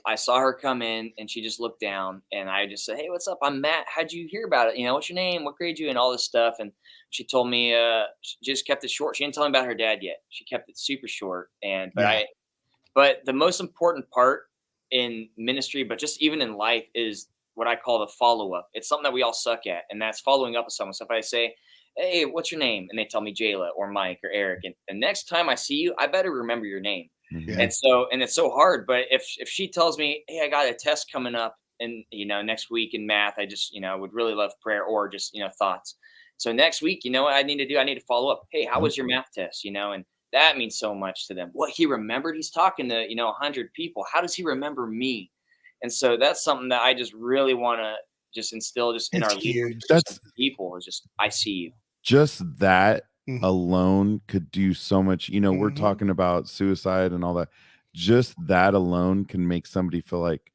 D: I saw her come in, and she just looked down, and I just said, "Hey, what's up? I'm Matt. How'd you hear about it? What's your name? What grade you in?" All this stuff. And she told me, she just kept it short. She didn't tell me about her dad yet. She kept it super short. But the most important part in ministry, but just even in life, is what I call the follow-up. It's something that we all suck at, and that's following up with someone. So if I say, "Hey, what's your name?" and they tell me Jayla or Mike or Eric, and the next time I see you, I better remember your name.
A: Mm-hmm.
D: And it's so hard. But if she tells me, "Hey, I got a test coming up and next week in math, I just would really love prayer," or just thoughts. So next week, what I need to do? I need to follow up. "Hey, how was your math test?" And that means so much to them. What he remembered, he's talking to 100 people. How does he remember me? And so that's something that I just really want to just instill just in
B: It's
D: our
B: huge.
D: leaders,
A: That's
D: people is just, I see you.
A: just that
B: Mhm.
A: alone could do so much. You know, we're
B: Mhm.
A: talking about suicide and all that. Just that alone can make somebody feel like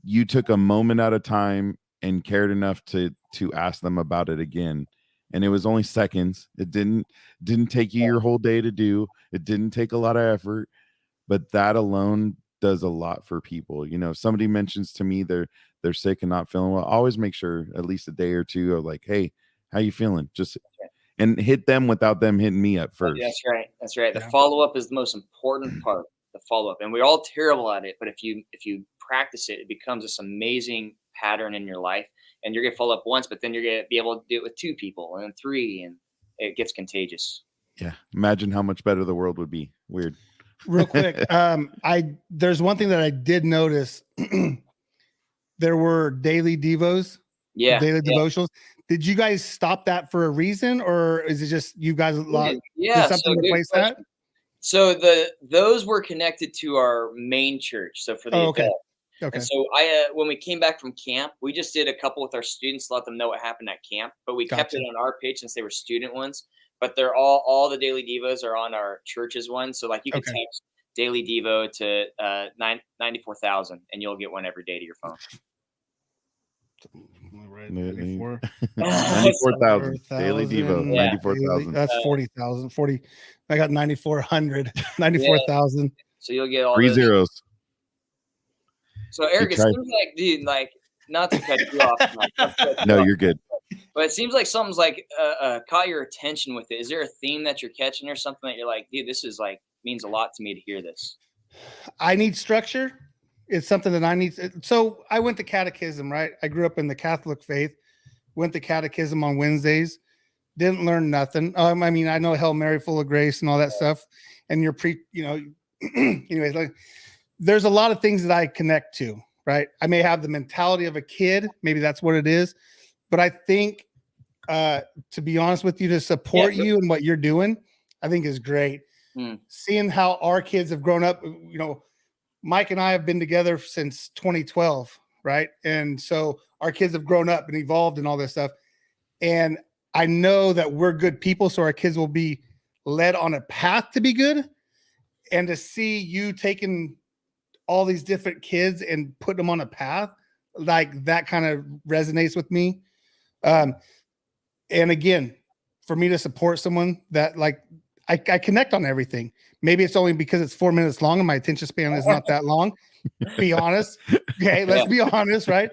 A: you took a moment at a time and cared enough to ask them about it again. And it was only seconds. It didn't take you your whole day to do. It didn't take a lot of effort, but that alone does a lot for people. You know, if somebody mentions to me they're sick and not feeling well, I always make sure at least a day or two of like, hey, how you feeling? Just and hit them without them hitting me up first.
D: That's right. That's right. The
B: Yeah.
D: follow-up is the most important part, the follow-up. And we're all terrible at it, but if you practice it, it becomes this amazing pattern in your life. And you're gonna follow up once, but then you're gonna be able to do it with 2 people and then 3, and it gets contagious.
A: Yeah. Imagine how much better the world would be. Weird.
B: Real quick, there's one thing that I did notice. There were daily devos,
D: Yeah.
B: daily devotionals. Did you guys stop that for a reason, or is it just you guys
D: Yeah.
B: did something
D: So good
B: replace
D: question.
B: that?
D: So those were connected to our main church. So for the
B: Oh, okay.
D: adults.
B: Okay.
D: And so I, when we came back from camp, we just did a couple with our students to let them know what happened at camp, but we kept it
B: Gotcha.
D: on our page since they were student ones. But they're all the daily devos are on our church's one. So like you can
B: Okay.
D: text daily devo to 94,000 and you'll get one every day to your phone.
B: Right,
A: 94.
B: 94.
A: 94,000 daily devo.
B: Yeah.
A: 94,000.
B: That's 40,000. 40. I got 9,400. 94,000.
D: So you'll get all
A: 3
D: those.
A: zeros.
D: So Eric, it
A: tried.
D: seems like, dude, like not to cut you off.
A: No, you're good.
D: But it seems like something's like caught your attention with it. Is there a theme that you're catching or something that you're like, dude, this is like means a lot to me to hear this?
B: I need structure. It's something that I need. So I went to catechism, right? I grew up in the Catholic faith, went to catechism on Wednesdays, didn't learn nothing. I mean, I know Hail Mary, full of grace and all that stuff. And you're anyways, like there's a lot of things that I connect to, right? I may have the mentality of a kid. Maybe that's what it is. But I think, to be honest with you, to support you and what you're doing, I think is great. Seeing how our kids have grown up, Mike and I have been together since 2012, right? And so our kids have grown up and evolved and all this stuff. And I know that we're good people, so our kids will be led on a path to be good. And to see you taking all these different kids and put them on a path, like that kind of resonates with me. And again, for me to support someone that like I connect on everything. Maybe it's only because it's 4 minutes long and my attention span is not that long. Be honest. Okay, let's be honest, right?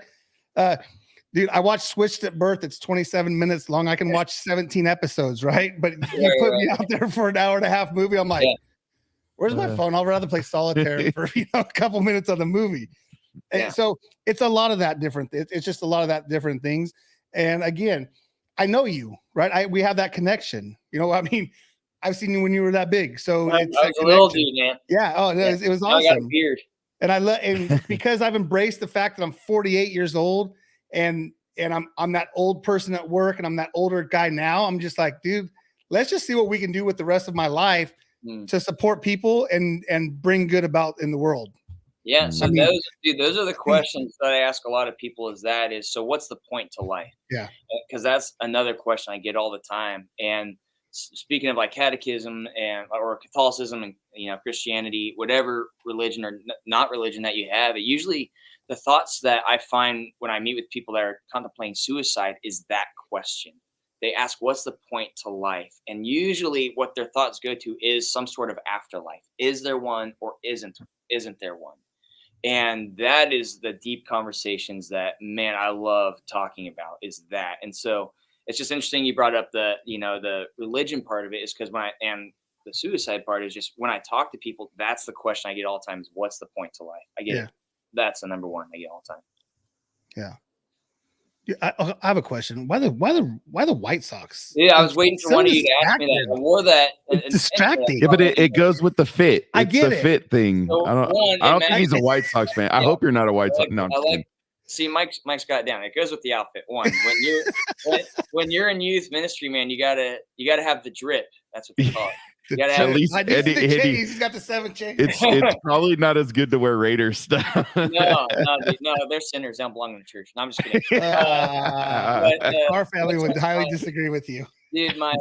B: Dude, I watched Switched at Birth. It's 27 minutes long. I can watch 17 episodes, right? But you put me out there for an hour and a half movie. I'm like, where's my phone? I'll rather play solitaire for a couple minutes of the movie. And so it's a lot of that different. It's just a lot of that different things. And again, I know you, right? We have that connection. I mean, I've seen you when you were that big. So
D: I was a little dude, man.
B: Yeah. Oh, it was awesome.
D: I got a beard.
B: And because I've embraced the fact that I'm 48 years old and I'm that old person at work and I'm that older guy now, I'm just like, dude, let's just see what we can do with the rest of my life to support people and bring good about in the world.
D: Yeah. So those are the questions that I ask a lot of people so what's the point to life?
B: Yeah.
D: Because that's another question I get all the time. And speaking of like catechism or Catholicism and, Christianity, whatever religion or not religion that you have, it usually the thoughts that I find when I meet with people that are contemplating suicide is that question. They ask, what's the point to life? And usually what their thoughts go to is some sort of afterlife. Is there one or isn't there one? And that is the deep conversations that, man, I love talking about is that. And so it's just interesting you brought up the religion part of it is because and the suicide part is just when I talk to people, that's the question I get all the time is what's the point to life? I get it. That's the number one I get all the time.
B: Yeah. I have a question. Why the White Sox?
D: Yeah, I was waiting for one of you to ask me that. I wore that.
B: It's distracting.
A: Yeah, but it goes with the fit.
B: I get
A: the
B: it.
A: fit thing.
D: So
A: I don't think he's a White Sox fan. I hope you're not a White Sox. No, I'm just kidding.
D: See, Mike's got it down. It goes with the outfit. One, when you're in youth ministry, man, you gotta have the drip. That's what they call it.
B: The
D: gotta
B: chain.
D: have-
A: At least
B: I need the
A: Andy-
B: chains. He's got the 7 chains.
A: it's probably not as good to wear Raiders stuff.
D: no, they're sinners. They don't belong in the church. No, I'm just kidding.
B: Our family would highly disagree with you.
D: Dude, my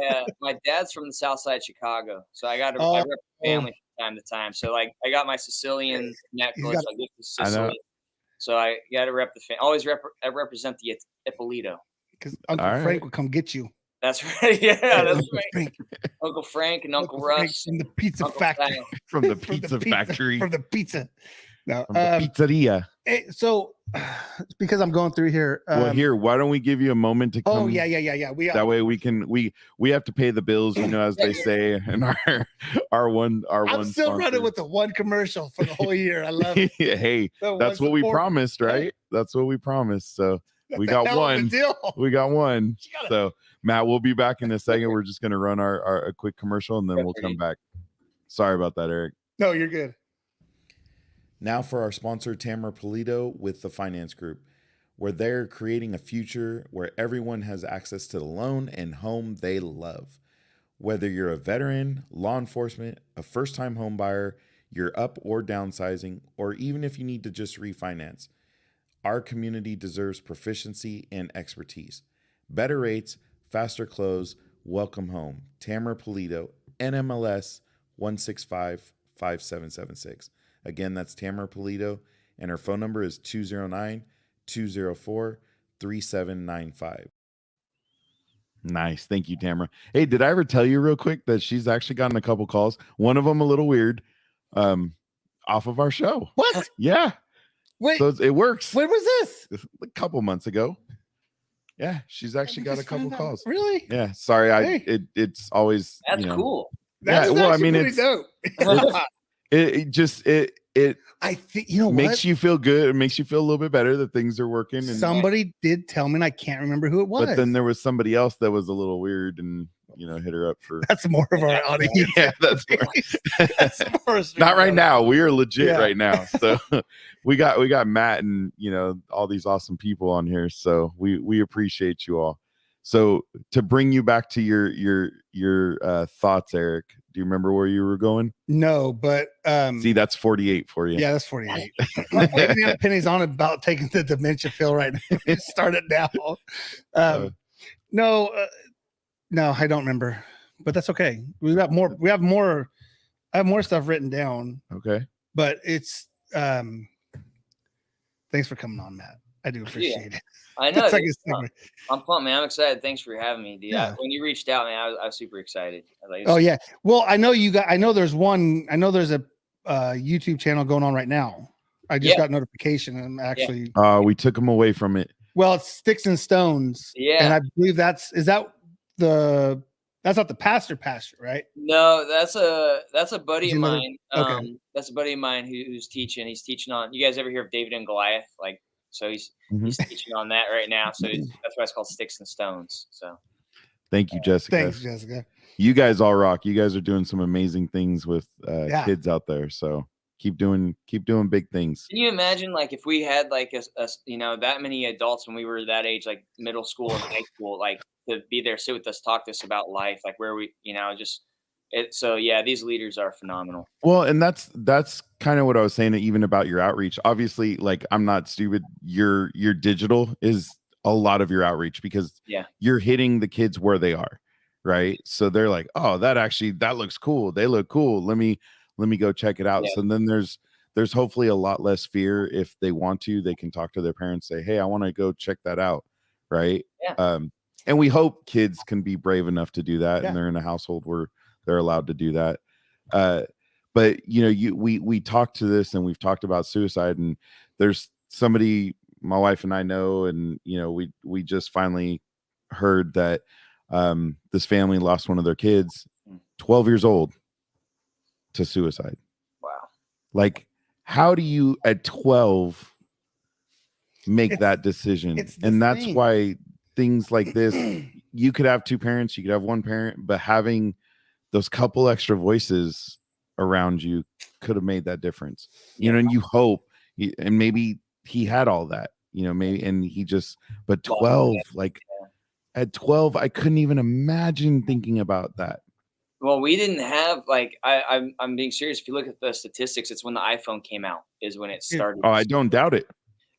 D: dad's from the South Side of Chicago, so I rep the family from time to time. So like, I got my Sicilian necklace. I get to Sicily, so I got to rep the family. Always I represent the Ippolito.
B: Because Uncle Frank would come get you.
D: That's right. Yeah, that's right. Uncle Frank and Uncle Russ
B: from the pizza factory.
A: From the pizza factory.
B: From the pizza. No,
A: from the pizzeria.
B: So, because I'm going through here.
A: Well, here, why don't we give you a moment to come?
B: Oh, yeah.
A: That way we can we have to pay the bills, as they say, and our one. I'm
B: still running with the one commercial for the whole year. I love it.
A: Hey, that's what we promised, right? That's what we promised. So we got one. We got one. So Matt, we'll be back in a second. We're just gonna run a quick commercial and then we'll come back. Sorry about that, Eric.
B: No, you're good.
A: Now for our sponsor, Tamara Pulido with the Finance Group, where they're creating a future where everyone has access to the loan and home they love. Whether you're a veteran, law enforcement, a first-time home buyer, you're up or downsizing, or even if you need to just refinance, our community deserves proficiency and expertise. Better rates, faster close, welcome home. Tamara Pulido, NMLS 1655776. Again, that's Tamara Pulido, and her phone number is 209-204-3795. Nice. Thank you, Tamara. Hey, did I ever tell you real quick that she's actually gotten a couple calls? One of them a little weird, off of our show.
B: What?
A: Yeah.
B: Wait.
A: So it works.
B: When was this?
A: A couple months ago. Yeah, she's actually got a couple calls.
B: Really?
A: Yeah. Sorry, it's always
D: that's cool.
B: That's
A: well, I mean,
B: it's dope.
A: I
B: think
A: makes you feel good. It makes you feel a little bit better that things are working. And
B: somebody did tell me, and I can't remember who it was.
A: But then there was somebody else that was a little weird, and hit her up for.
B: That's more of our audience.
A: Yeah, that's more. Not right now. We are legit right now. So we got Matt and all these awesome people on here. So we appreciate you all. So to bring you back to your thoughts, Eric, do you remember where you were going?
B: No, but
A: see, that's 48 for you.
B: Yeah, that's 48. Penny's on about taking the dementia pill right now. Start it now. No, I don't remember, but that's okay. I have more stuff written down.
A: Okay,
B: but it's thanks for coming on, Matt. I do appreciate it.
D: I know. I'm pumped, man. I'm excited. Thanks for having me, dude.
B: Yeah.
D: When you reached out, man, I was super excited.
B: Yeah. Well, I know there's a YouTube channel going on right now. I just got notification and actually
A: we took them away from it.
B: Well, it's Sticks and Stones.
D: Yeah.
B: And I believe that's not the pastor, right?
D: No, that's a buddy of mine.
B: Okay.
D: That's a buddy of mine who's teaching. He's teaching on, you guys ever hear of David and Goliath? So he's teaching on that right now. So that's why it's called Sticks and Stones. So
A: thank you, Jessica.
B: Thanks, Jessica.
A: You guys all rock. You guys are doing some amazing things with kids out there. So keep doing big things.
D: Can you imagine if we had that many adults when we were that age, like middle school and high school, to be there, sit with us, talk to us about life, where we, so yeah, these leaders are phenomenal.
A: Well, and that's kind of what I was saying, even about your outreach. Obviously, I'm not stupid. Your digital is a lot of your outreach because you're hitting the kids where they are, right? So they're like, oh, that looks cool. They look cool. Let me go check it out. Yeah. So then there's hopefully a lot less fear. If they want to, they can talk to their parents, say, hey, I want to go check that out, right?
D: Yeah.
A: And we hope kids can be brave enough to do that, and they're in a household where they're allowed to do that. But we talked to this, and we've talked about suicide, and there's somebody my wife and I know, and we just finally heard that this family lost one of their kids, 12 years old, to suicide.
D: Wow.
A: How do you at 12 make that decision? And that's why things like this, you could have two parents, you could have one parent, but having those couple extra voices around you could have made that difference. And you hope, and maybe he had all that, maybe, and he just, but 12, at 12, I couldn't even imagine thinking about that.
D: Well, we didn't have like I'm being serious. If you look at the statistics, it's when the iPhone came out is when it started.
A: Oh, I don't doubt it.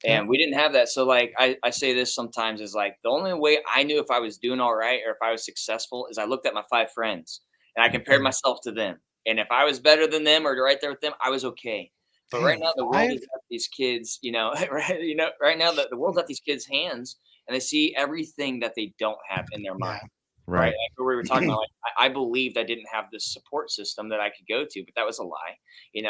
D: And we didn't have that. So like I say this sometimes is like the only way I knew if I was doing all right or if I was successful is I looked at my 5 friends and I compared myself to them. And if I was better than them or right there with them, I was okay. But right now the world has got these kids, right now the world's got these kids' hands and they see everything that they don't have in their mind. Right. Like we were talking about, like, I believed I didn't have this support system that I could go to, but that was a lie, and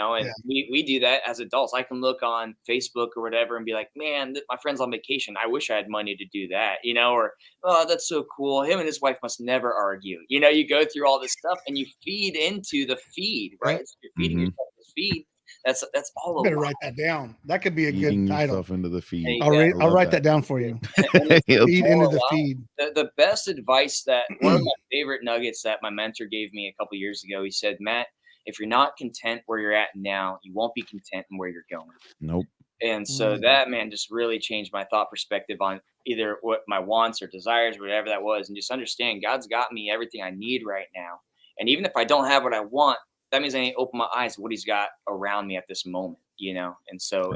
D: we do that as adults. I can look on Facebook or whatever and be like, man, my friend's on vacation. I wish I had money to do that, or, oh, that's so cool. Him and his wife must never argue. You go through all this stuff and you feed into the feed, right? So you're feeding yourself this feed. That's all.
B: Better write that down. That could be a
A: Feeding
B: good title.
A: yourself into the feed.
B: I'll write that down for you. Feed into the feed.
D: The best advice that one of my favorite nuggets that my mentor gave me a couple years ago. He said, Matt, if you're not content where you're at now, you won't be content in where you're going.
A: Nope.
D: And so that, man, just really changed my thought perspective on either what my wants or desires, whatever that was, and just understand God's got me everything I need right now. And even if I don't have what I want, that means I need to open my eyes to what he's got around me at this moment, And so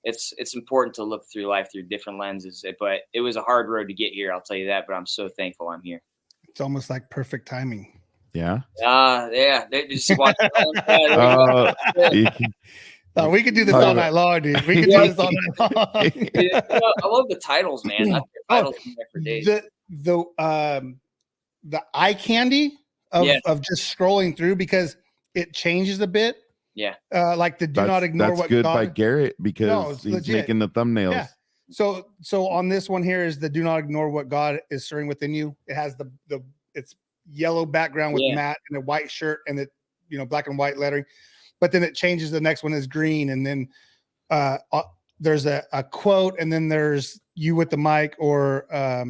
D: it's important to look through life through different lenses. But it was a hard road to get here, I'll tell you that. But I'm so thankful I'm here.
B: It's almost like perfect timing.
A: Yeah.
D: Yeah. They just watch.
B: We could do this all night long, dude. We could do this all night long.
D: I love the titles, man. I've titles in there for days.
B: The eye candy of just scrolling through because it changes a bit.
D: Yeah.
B: Like the do not ignore
A: that's
B: what
A: good
B: God
A: by Garrett because he's
B: legit.
A: making the thumbnails.
B: Yeah. So on this one here is the do not ignore what God is stirring within you. It has it's yellow background with Matt and a white shirt and black and white lettering, but then it changes. The next one is green, and then there's a quote, and then there's you with the mic, or I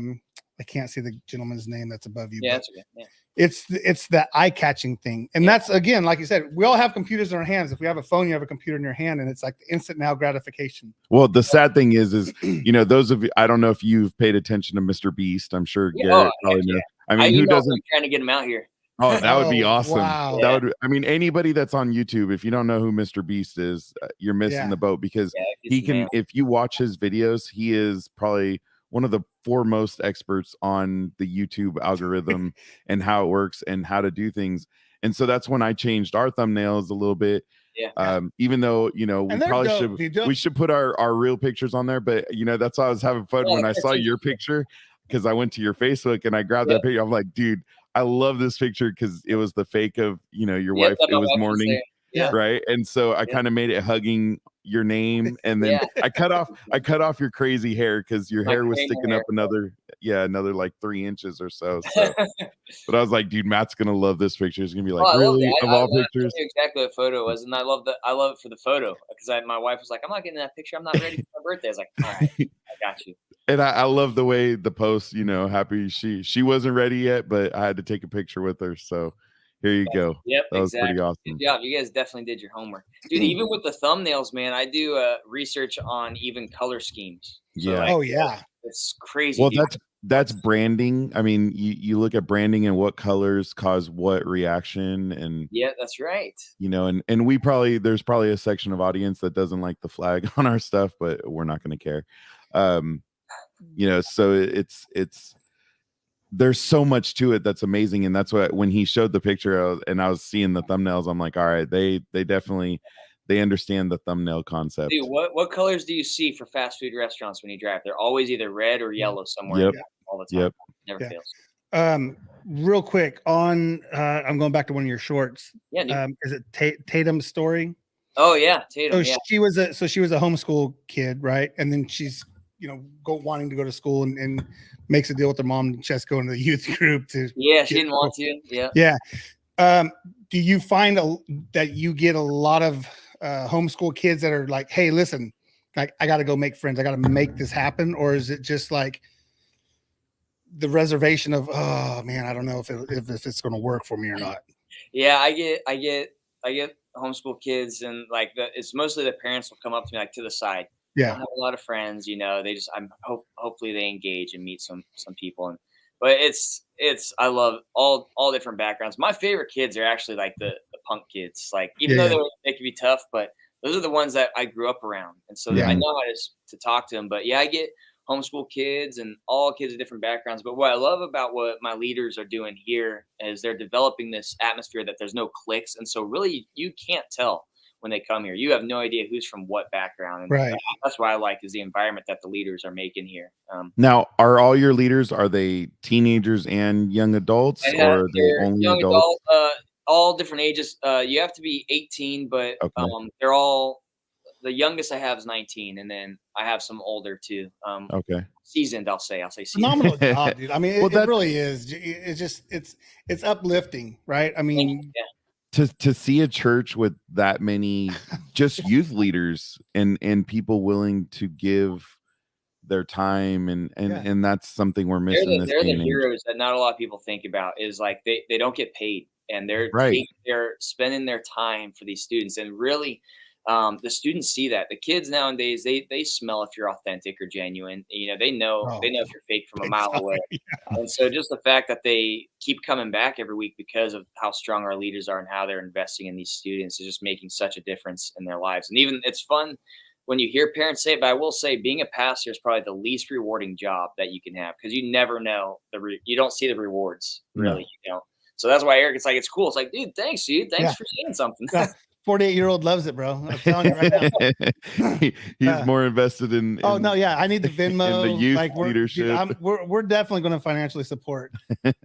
B: can't see the gentleman's name that's above you.
D: Yeah, that's okay. Yeah.
B: It's that eye-catching thing. And that's, again, like you said, we all have computers in our hands. If we have a phone, you have a computer in your hand, and it's like the instant now gratification.
A: Well, the sad thing is those of you, I don't know if you've paid attention to Mr. Beast. I'm sure Garrett probably knows. I mean, who doesn't?
D: Trying to get him out here.
A: Oh, that would be awesome.
B: Wow.
A: That would. I mean, anybody that's on YouTube, if you don't know who Mr. Beast is, you're missing the boat, because he can. If you watch his videos, he is probably one of the foremost experts on the YouTube algorithm and how it works and how to do things. And so that's when I changed our thumbnails a little bit. Yeah. Even though, we probably we should put our real pictures on there, but that's why I was having fun when I saw your picture, because I went to your Facebook and I grabbed that picture. I'm like, dude, I love this picture because it was the fake of, your wife. It was mourning. Yeah. Right. And so I kind of made it hugging your name, and then I cut off your crazy hair because your hair was sticking up another like 3 inches or so. But I was like, dude, Matt's gonna love this picture. He's gonna be like, really? Of all pictures?
D: Exactly what photo it was, and I love it for the photo, because my wife was like, I'm not getting that picture. I'm not ready for my birthday. I was like, all right, I got you.
A: And I love the way the post, happy she wasn't ready yet, but I had to take a picture with her. So here you go.
D: Yep,
A: that was pretty awesome.
D: Good job. You guys definitely did your homework, dude. Even with the thumbnails, man, I do research on even color schemes. So it's crazy.
A: Well, that's branding. I mean, you look at branding and what colors cause what reaction, and
D: that's right.
A: And there's probably a section of audience that doesn't like the flag on our stuff, but we're not going to care. So it's there's so much to it that's amazing. And that's what, when he showed the picture and I was seeing the thumbnails, I'm like, all right, they definitely, they understand the thumbnail concept.
D: Dude, what colors do you see for fast food restaurants when you drive? They're always either red or yellow somewhere. All the time. Never fails.
B: Real quick on, I'm going back to one of your shorts.
D: Yeah.
B: Is it Tatum's story?
D: Oh yeah. Tatum.
B: So she was a homeschool kid, right? And then she's, wanting to go to school and makes a deal with her mom. She has to go into the youth group to.
D: Yeah, she didn't want to. Yeah.
B: Yeah. Do you find that you get a lot of homeschool kids that are like, hey, listen, I got to go make friends. I got to make this happen. Or is it just like the reservation of, oh man, I don't know if it's going to work for me or not?
D: Yeah, I get homeschool kids, and like it's mostly the parents will come up to me like to the side.
B: Yeah,
D: I have a lot of friends, they just hopefully they engage and meet some people, but it's I love all different backgrounds. My favorite kids are actually like the punk kids. Like even though they can be tough, but those are the ones that I grew up around, and so I know how to talk to them. But yeah, I get homeschool kids and all kids of different backgrounds. But what I love about what my leaders are doing here is they're developing this atmosphere that there's no cliques, and so really you can't tell when they come here. You have no idea who's from what background. And
B: right.
D: That's what I like is the environment that the leaders are making here.
A: Now, are all your leaders, are they teenagers and young adults, or are they only
D: young
A: adults?
D: All different ages. You have to be 18, but they're all, the youngest I have is 19, and then I have some older too. Seasoned, I'll say seasoned.
B: Phenomenal job, dude. I mean, it really is. It's just it's uplifting, right? I mean,
A: to see a church with that many just youth leaders and people willing to give their time and that's something we're missing.
D: They're the heroes that not a lot of people think about. Is like they don't get paid, and they're spending their time for these students, and really the students see that. The kids nowadays, they smell if you're authentic or genuine. You know, they know if you're fake from a mile away. And so just the fact that they keep coming back every week because of how strong our leaders are and how they're investing in these students is just making such a difference in their lives. And even it's fun when you hear parents say it, but I will say being a pastor is probably the least rewarding job that you can have, because you never know you don't see the rewards really, you know. So that's why Eric, it's cool. It's like, dude, thanks for saying something.
B: 48-year-old loves it, bro. I'm telling you right now.
A: He's more invested in
B: I need the Venmo,
A: in the youth leadership.
B: Dude, we're definitely going to financially support.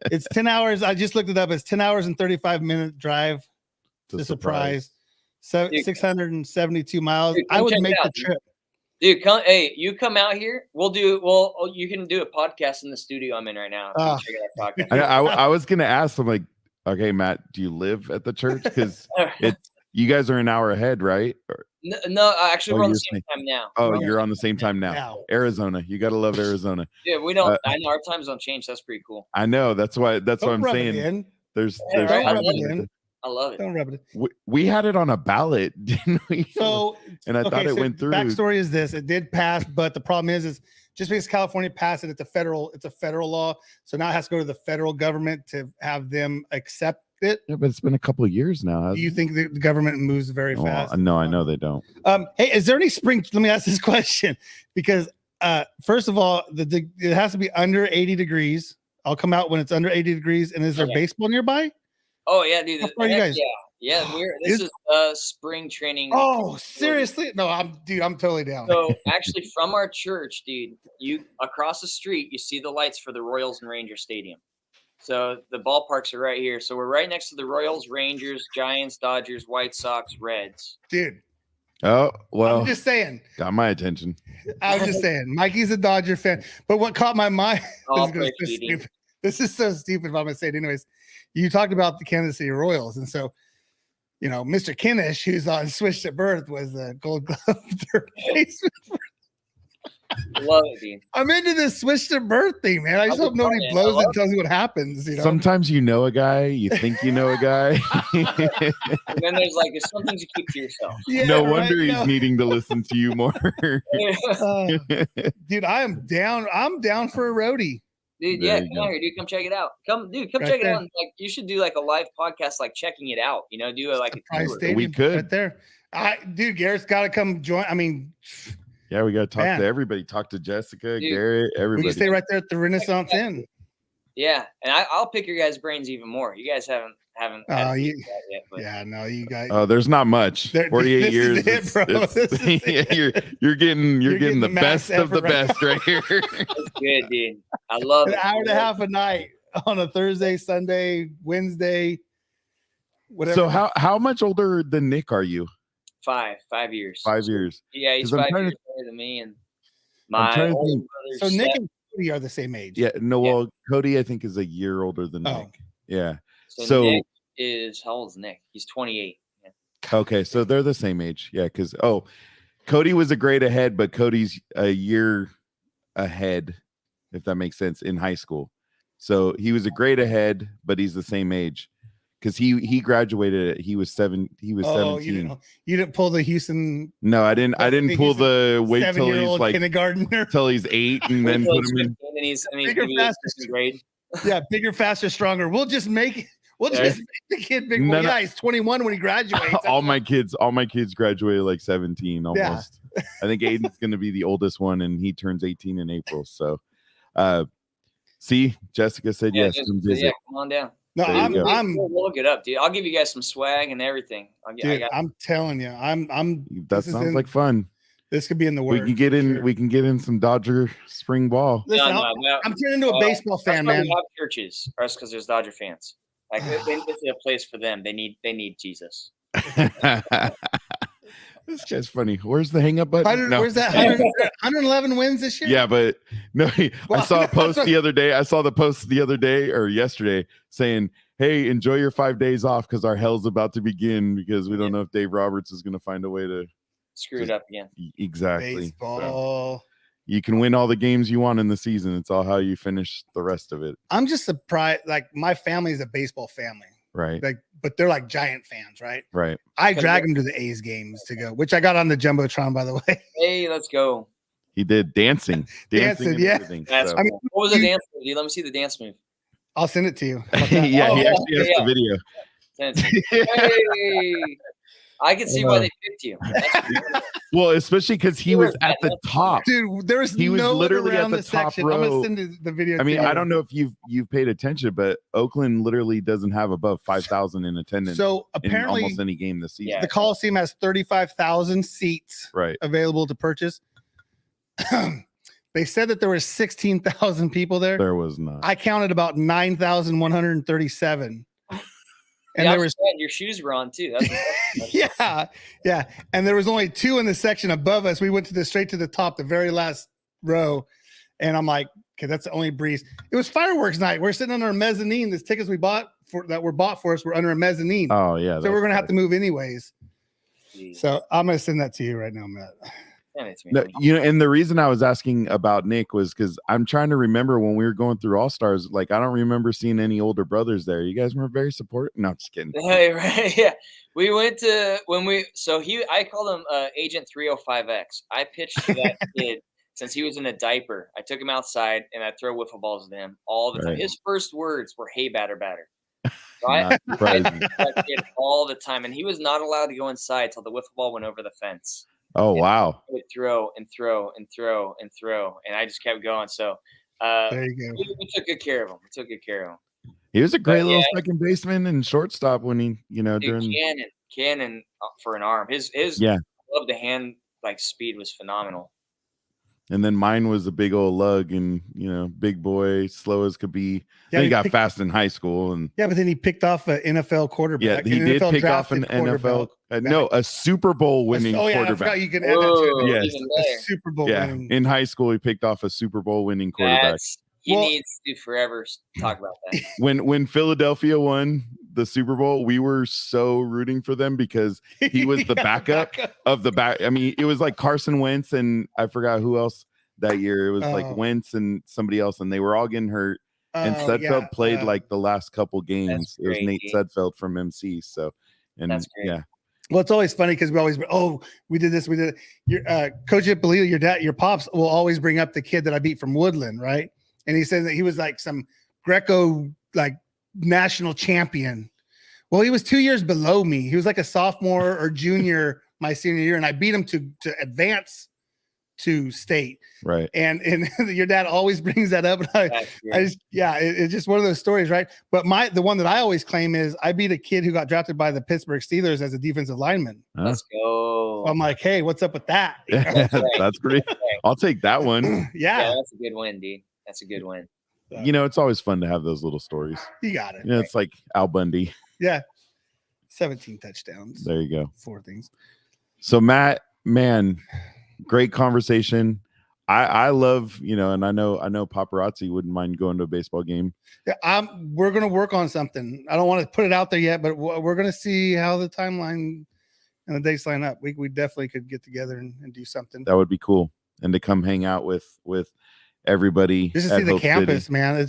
B: It's 10 hours. I just looked it up. It's 10 hours and 35-minute drive to Surprise. 672 miles. Dude, I would make the trip.
D: Dude, you come out here. You can do a podcast in the studio I'm in right now. Check out our podcast.
A: I was gonna ask him, like, okay, Matt, do you live at the church? Because you guys are an hour ahead, right?
D: No, actually, we're on the same time now.
A: Oh, you're on the same time now. Arizona, you gotta love Arizona.
D: Yeah, we don't. I know our times don't change. That's pretty cool.
A: I know. That's what I'm saying. There's
D: I love it.
B: Don't rub it in.
A: We had it on a ballot, didn't we?
B: So,
A: and I thought it went through.
B: Backstory is this: it did pass, but the problem is just because California passed it, it's a federal law. So now it has to go to the federal government to have them accept it.
A: Yeah, but it's been a couple of years now.
B: Do you think the government moves very fast?
A: No, I know they don't.
B: Hey, is there any spring? Let me ask this question, because first of all, it has to be under 80 degrees. I'll come out when it's under 80 degrees. And is there baseball nearby?
D: Oh yeah, dude.
B: How far are you guys?
D: Yeah. This is spring training.
B: Oh, seriously? No, I'm totally down.
D: So actually, from our church, dude, you across the street, you see the lights for the Royals and Rangers Stadium. So the ballparks are right here. So we're right next to the Royals, Rangers, Giants, Dodgers, White Sox, Reds.
B: Dude.
A: Oh, well.
B: I'm just saying.
A: Got my attention.
B: I was just saying. Mikey's a Dodger fan. But what caught my mind, this is so stupid, but I'm going to say it anyways. You talked about the Kansas City Royals. And so, you know, Mr. Kinish, who's on Switch to Birth, was the Gold Glove third baseman.
D: Love it, dude.
B: I'm into this Switch to Birth thing, man. I just hope nobody blows it and tells me what happens. You know?
A: Sometimes you know a guy, you think you know a guy.
D: And then there's some things you keep to yourself.
A: Yeah, no wonder he's needing to listen to you more.
B: Dude, I'm down for a roadie.
D: Dude, come out here, dude. Come check it out. Come check it out. And, you should do a live podcast, checking it out. You know, do a tour.
A: We could
B: right there. Dude, Garrett's got to come join. I mean,
A: yeah, we got to talk to everybody. Talk to Jessica, dude, Garrett, everybody.
B: We can stay right there at the Renaissance Inn.
D: Yeah, and I'll pick your guys' brains even more. You guys haven't that yet. But.
B: Yeah, no, you guys.
A: Oh, there's not much. 48 years, bro. You're getting the best of the best right here.
D: That's good, dude. I love it.
B: An hour and a half a night on a Thursday, Sunday, Wednesday, whatever.
A: So how much older than Nick are you?
D: 5 years.
A: 5 years.
D: Yeah, he's 5 years older than me, and my older brother's
B: so Nick and Cody are the same age.
A: Yeah, no, well, Cody I think is a year older than Nick. Yeah.
D: So Nick is, how old is Nick? He's 28. Yeah.
A: Okay, so they're the same age. Yeah, because Cody was a grade ahead, but Cody's a year ahead, if that makes sense, in high school. So he was a grade ahead, but he's the same age. Because he graduated, he was 17.
B: You didn't pull the Houston.
A: No, I didn't pull the wait till he's
B: kindergartner
A: till he's 8 and then put him in.
D: And he's in grade.
B: Yeah, bigger, faster, stronger. We'll just make the kid big. Well, yeah, he's 21 when he graduates.
A: all my kids graduated like 17 almost. Yeah. I think Aiden's going to be the oldest one, and he turns 18 in April. So, see, Jessica said yes. Come visit.
D: Yeah, come on down.
B: No,
D: we'll look it up, dude. I'll give you guys some swag and everything.
B: I'm telling you,
A: that sounds like fun.
B: This could be in the works.
A: We can get in some Dodger spring ball.
B: Listen, I'm turning into a baseball fan, man.
D: We have churches, or because there's Dodger fans. Like this is a place for them. They need Jesus.
A: This guy's funny. Where's the hang up button?
B: Where's that 111 wins this year?
A: Yeah, but no, I saw a post the other day. I saw the post the other day or yesterday saying, hey, enjoy your 5 days off because our hell's about to begin because we don't know if Dave Roberts is going to find a way to
D: screw it up again.
A: Exactly.
B: Baseball.
A: So you can win all the games you want in the season. It's all how you finish the rest of it.
B: I'm just surprised. Like my family is a baseball family.
A: Right.
B: Like, but they're like giant fans, right?
A: Right.
B: I drag them to the A's games to go, which I got on the Jumbotron, by the way.
D: Hey, let's go.
A: He did dancing.
B: Yeah.
D: That's cool. What was the dance move? Let me see the dance move.
B: I'll send it to you.
A: Yeah, he actually has the video.
D: Hey. I can see why they picked you.
A: Well, especially because he was at the top.
B: Dude, he was literally at the top row. I'm gonna send you the video.
A: I mean, I don't know if you've paid attention, but Oakland literally doesn't have above 5,000 in attendance.
B: So apparently,
A: in almost any game this season.
B: The Coliseum has 35,000 seats available to purchase. They said that there were 16,000 people there.
A: There was not.
B: I counted about 9,137.
D: And there was your shoes were on too.
B: Yeah. And there was only 2 in the section above us. We went straight to the top, the very last row. And I'm like, okay, that's the only breeze. It was fireworks night. We're sitting under a mezzanine. The tickets we bought were bought for us were under a mezzanine.
A: Oh yeah.
B: So we're gonna have to move anyways. Jeez. So I'm gonna send that to you right now, Matt.
A: No, and the reason I was asking about Nick was because I'm trying to remember when we were going through All Stars. Like, I don't remember seeing any older brothers there. You guys were very supportive. No, I'm just kidding.
D: Hey, right? Yeah, we went to I called him Agent 305X. I pitched to that kid since he was in a diaper. I took him outside and I throw wiffle balls to him all the time. His first words were "Hey, batter, batter." So I that kid all the time, and he was not allowed to go inside till the wiffle ball went over the fence.
A: Oh, wow.
D: Would throw and throw and throw and throw. And I just kept going. So
B: there you go.
D: We took good care of him.
A: He was a great little second baseman and shortstop when he, during
D: Cannon for an arm. His I love the hand speed was phenomenal.
A: And then mine was a big old lug and, big boy, slow as could be. Yeah, he got fast in high school. And
B: but then he picked off an NFL quarterback.
A: Yeah, he did pick off an NFL. A Super Bowl winning quarterback. I forgot
B: you can add that to it.
A: Yes.
B: A Super Bowl winning.
A: In high school, he picked off a Super Bowl winning quarterback.
D: He needs to forever talk about that.
A: When Philadelphia won the Super Bowl, we were so rooting for them because he was the backup of the back. I mean, it was like Carson Wentz and I forgot who else that year. It was like Wentz and somebody else, and they were all getting hurt. And Sudfeld played like the last couple games. It was Nate Sudfeld from MC. So, and
D: that's great.
A: Yeah.
B: Well, it's always funny because we always, we did this, we did it. Your Coach Ippolito, your pops will always bring up the kid that I beat from Woodland, right? And he said that he was like some Greco national champion. Well, he was 2 years below me. He was like a sophomore or junior my senior year, and I beat him to advance to state.
A: Right.
B: And your dad always brings that up. It's just one of those stories, right? But the one that I always claim is I beat a kid who got drafted by the Pittsburgh Steelers as a defensive lineman.
D: Let's go.
B: So I'm like, hey, what's up with that?
A: That's pretty. I'll take that one.
B: Yeah,
D: that's a good win, dude. That's a good win.
A: It's always fun to have those little stories.
B: You got it.
A: It's like Al Bundy.
B: Yeah. 17 touchdowns.
A: There you go.
B: 4 things.
A: So Matt, man, great conversation. I love, and I know paparazzi wouldn't mind going to a baseball game.
B: Yeah, we're going to work on something. I don't want to put it out there yet, but we're going to see how the timeline and the dates line up. We definitely could get together and do something.
A: That would be cool. And to come hang out with everybody.
B: Just to see the campus, man.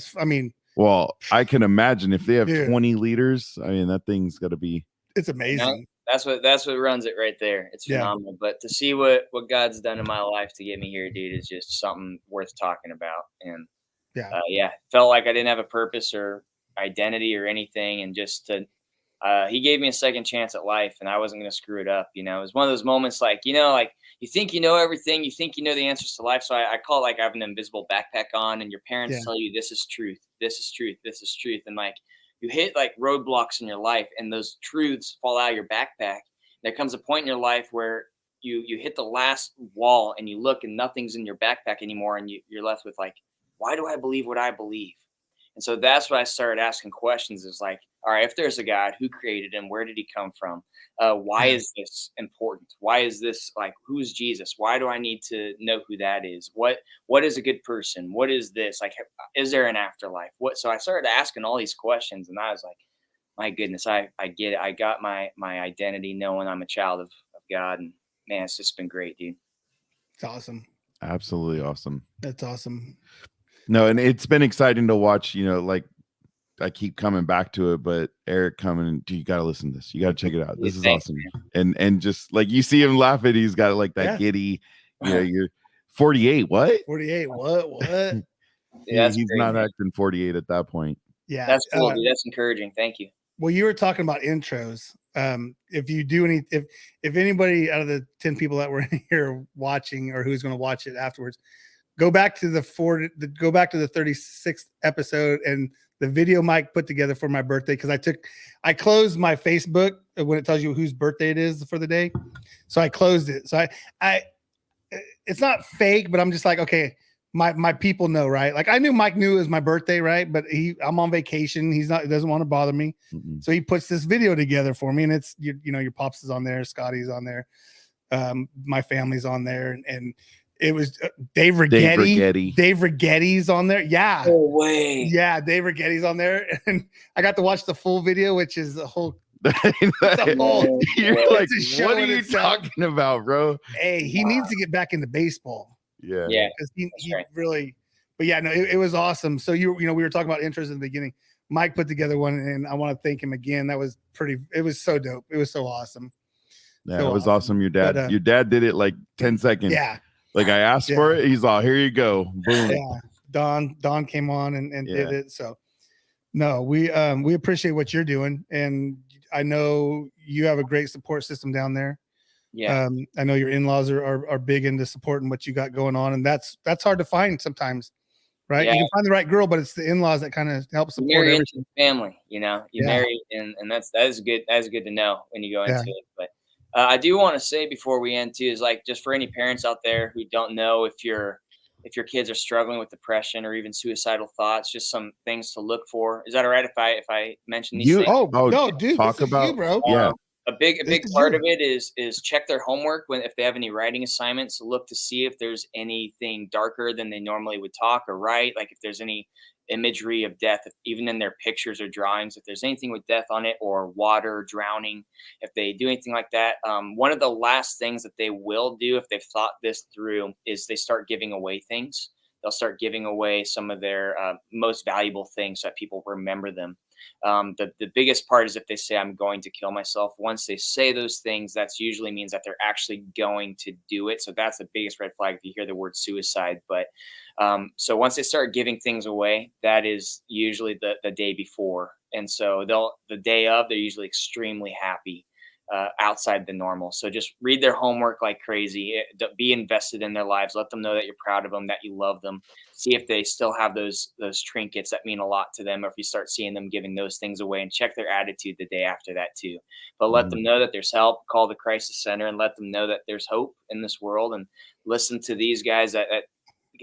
A: Well, I can imagine if they have 20 leaders. I mean, that thing's got to be.
B: It's amazing.
D: That's what runs it right there. It's phenomenal. Yeah. But to see what God's done in my life to get me here, dude, is just something worth talking about. And
B: Yeah.
D: Felt like I didn't have a purpose or identity or anything, and just to he gave me a second chance at life, and I wasn't going to screw it up. It was one of those moments like, like you think you know everything, you think you know the answers to life. So I call it like I have an invisible backpack on, and your parents tell you this is truth, this is truth, this is truth. And like you hit like roadblocks in your life, and those truths fall out of your backpack. There comes a point in your life where you hit the last wall and you look and nothing's in your backpack anymore. And you're left with like, why do I believe what I believe? And so that's why I started asking questions is like, all right, if there's a God, who created him? Where did he come from? Why is this important? Why is this like, who's Jesus? Why do I need to know who that is? What is a good person? What is this? Like, is there an afterlife? So I started asking all these questions, and I was like, my goodness, I get it. I got my identity knowing I'm a child of God. And man, it's just been great, dude.
B: It's awesome.
A: Absolutely awesome.
B: That's awesome.
A: No, and it's been exciting to watch, like I keep coming back to it, but Eric dude, you got to listen to this. You got to check it out. This is awesome. And just like you see him laughing, he's got like that giddy, you're 48. What?
B: 48. What?
A: Yeah, he's great, not acting 48 at that point.
B: Yeah.
D: That's cool, dude. That's encouraging. Thank you.
B: Well, you were talking about intros. If you do if anybody out of the 10 people that were here watching or who's going to watch it afterwards, go back to the 36th episode and the video Mike put together for my birthday, because I closed my Facebook when it tells you whose birthday it is for the day. So I closed it. So I it's not fake, but I'm just like, okay, my people know, right? Like I knew Mike knew it was my birthday, right? But I'm on vacation. He doesn't want to bother me. Mm-hmm. So he puts this video together for me, and it's your pops is on there, Scotty's on there, my family's on there, and it was Dave Rigetti. Dave Rigetti's on there. Yeah.
D: No way.
B: Yeah, Dave Rigetti's on there. And I got to watch the full video, which is a whole
A: you're like, what are you talking about, bro?
B: Hey, he needs to get back into baseball.
A: Yeah.
B: Because he really, but yeah, no, it was awesome. So we were talking about intros in the beginning. Mike put together one, and I want to thank him again. It was so dope. It was so awesome.
A: Yeah, it was awesome. Your dad did it like 10 seconds.
B: Yeah.
A: Like I asked for it. He's all, here you go. Boom.
B: Yeah. Don came on and did it. So no, we appreciate what you're doing. And I know you have a great support system down there.
D: Yeah.
B: I know your in-laws are big into supporting what you got going on. And that's hard to find sometimes, right? Yeah. You can find the right girl, but it's the in-laws that kind of help support everything.
D: Family, you marry, and that is good. That is good to know when you go into it. But I do want to say before we end too, is like, just for any parents out there who don't know if your kids are struggling with depression or even suicidal thoughts, just some things to look for. Is that all right if I mention these things?
B: Oh no, dude,
A: talk about
B: you, bro.
A: Yeah.
D: A big part of it is check their homework if they have any writing assignments. Look to see if there's anything darker than they normally would talk or write. Like if there's any imagery of death, even in their pictures or drawings, if there's anything with death on it, or water, drowning, if they do anything like that. One of the last things that they will do if they've thought this through is they start giving away things. They'll start giving away some of their most valuable things so that people remember them. The biggest part is if they say, I'm going to kill myself. Once they say those things, that's usually means that they're actually going to do it. So that's the biggest red flag if you hear the word suicide. But so once they start giving things away, that is usually the day before. And so the day of, they're usually extremely happy outside the normal. So just read their homework like crazy. Be invested in their lives. Let them know that you're proud of them, that you love them. See if they still have those trinkets that mean a lot to them, or if you start seeing them giving those things away, and check their attitude the day after that too. But let them know that there's help. Call the crisis center and let them know that there's hope in this world, and listen to these guys that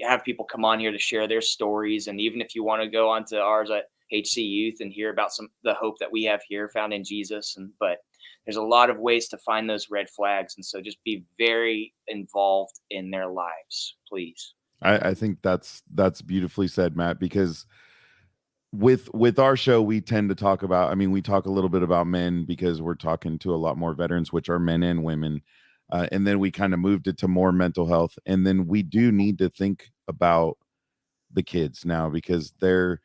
D: have people come on here to share their stories. And even if you want to go onto ours at HC Youth and hear about the hope that we have here found in Jesus, but there's a lot of ways to find those red flags. And so just be very involved in their lives, please.
A: I think that's beautifully said, Matt, because with our show, we tend to talk about, we talk a little bit about men because we're talking to a lot more veterans, which are men and women. And then we kind of moved it to more mental health. And then we do need to think about the kids now, because they're,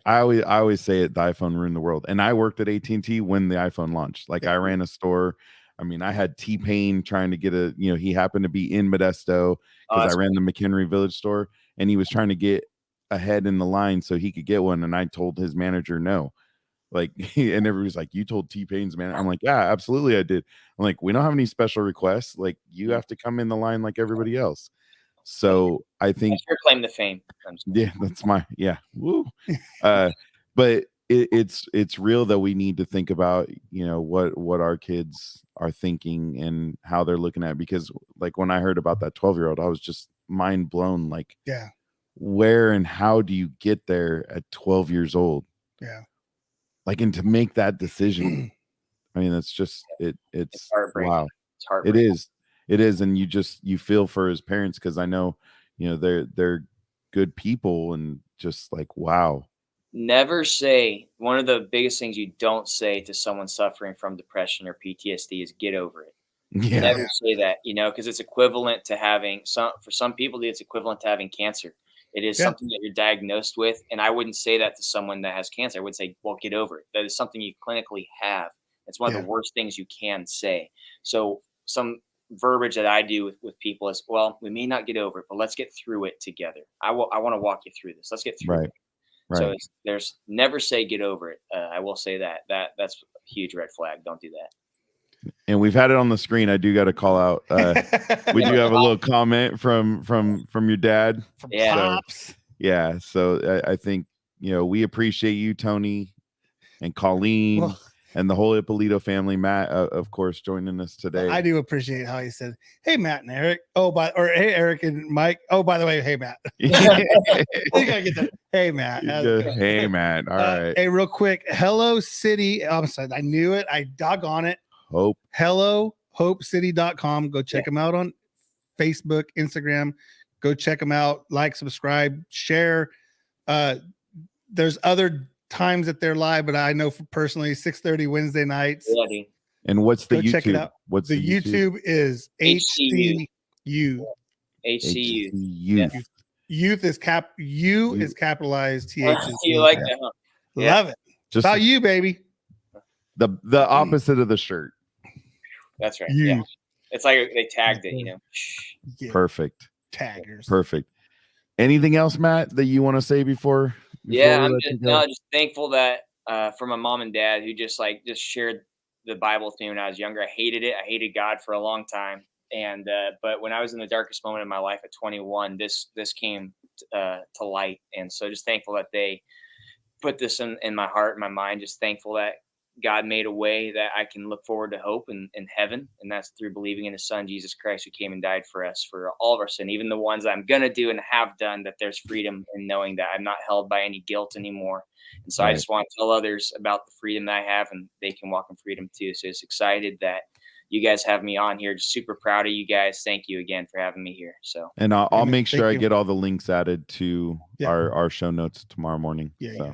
A: I always say it, the iPhone ruined the world. And I worked at AT&T when the iPhone launched. Like I ran a store. I had T-Pain trying to get he happened to be in Modesto because I ran the McHenry Village store, and he was trying to get ahead in the line so he could get one, and I told his manager no. Like, and everybody's like, you told T-Pain's man. I'm like, yeah, absolutely I did. I'm like, we don't have any special requests. Like, you have to come in the line like everybody else. So I think
D: Your claim to fame.
A: yeah, that's my woo. But it's real that we need to think about, you know, what our kids are thinking and how they're looking at it. Because like when I heard about that 12-year-old, I was just mind blown. Like,
B: yeah,
A: where and how do you get there at 12 years old?
B: Yeah.
A: Like, and to make that decision, I mean, it's just it's
D: heartbreaking.
A: wow.
D: It's heartbreaking.
A: It is, and you feel for his parents, because I know, you know, they're good people, and just like, wow.
D: Never say, one of the biggest things you don't say to someone suffering from depression or PTSD is get over it.
A: Yeah.
D: Never say that, you know, because it's equivalent to having for some people, it's equivalent to having cancer. It is something that you're diagnosed with. And I wouldn't say that to someone that has cancer. I would say, well, get over it. That is something you clinically have. It's one of the worst things you can say. So some verbiage that I do with people is, well, we may not get over it, but let's get through it together. I want to walk you through this. Let's get through it.
A: Right.
D: So there's never say get over it. I will say that's a huge red flag. Don't do that.
A: And we've had it on the screen. I do got to call out. We do have a little comment from your dad.
D: Yeah.
B: Pops.
A: Yeah. So I think, you know, we appreciate you, Tony and Colleen, and the whole Ippolito family. Matt, of course, joining us today.
B: I do appreciate how he said, "Hey, Matt and Eric." Hey, Eric and Mike. Oh, by the way, hey, Matt. You gotta get that. Hey, Matt.
A: Hey, Matt. All right.
B: Hey, real quick. Hello City. I'm sorry. I knew it. I doggone it. HelloHopeCity.com. Go check them out on Facebook, Instagram. Go check them out. Like, subscribe, share. There's other times that they're live, but I know personally 6:30 Wednesday nights.
D: Yeah,
A: and what's the
B: Go
A: YouTube?
B: check it out.
A: What's
B: the YouTube is HCU.
D: HCU.
A: Youth.
B: Youth is is capitalized. TH is
D: you like that, huh?
B: Love it.
A: Just
B: About you, baby.
A: The opposite of the shirt.
D: That's right. Yeah. It's like they tagged it, you know.
B: Yeah.
A: Perfect.
B: Taggers.
A: Perfect. Anything else, Matt, that you want to say before
D: I'm just thankful that for my mom and dad who just shared the Bible with me when I was younger. I hated it. I hated God for a long time. And but when I was in the darkest moment of my life at 21, this came to light. And so just thankful that they put this in my heart and my mind. Just thankful that God made a way that I can look forward to hope in heaven. And that's through believing in his son, Jesus Christ, who came and died for us, for all of our sin, even the ones I'm going to do and have done, that there's freedom in knowing that I'm not held by any guilt anymore. And so I just want to tell others about the freedom that I have, and they can walk in freedom too. So just excited that you guys have me on here. Just super proud of you guys. Thank you again for having me here. So,
A: and I'll make sure I get all the links added to our show notes tomorrow morning.
B: Yeah.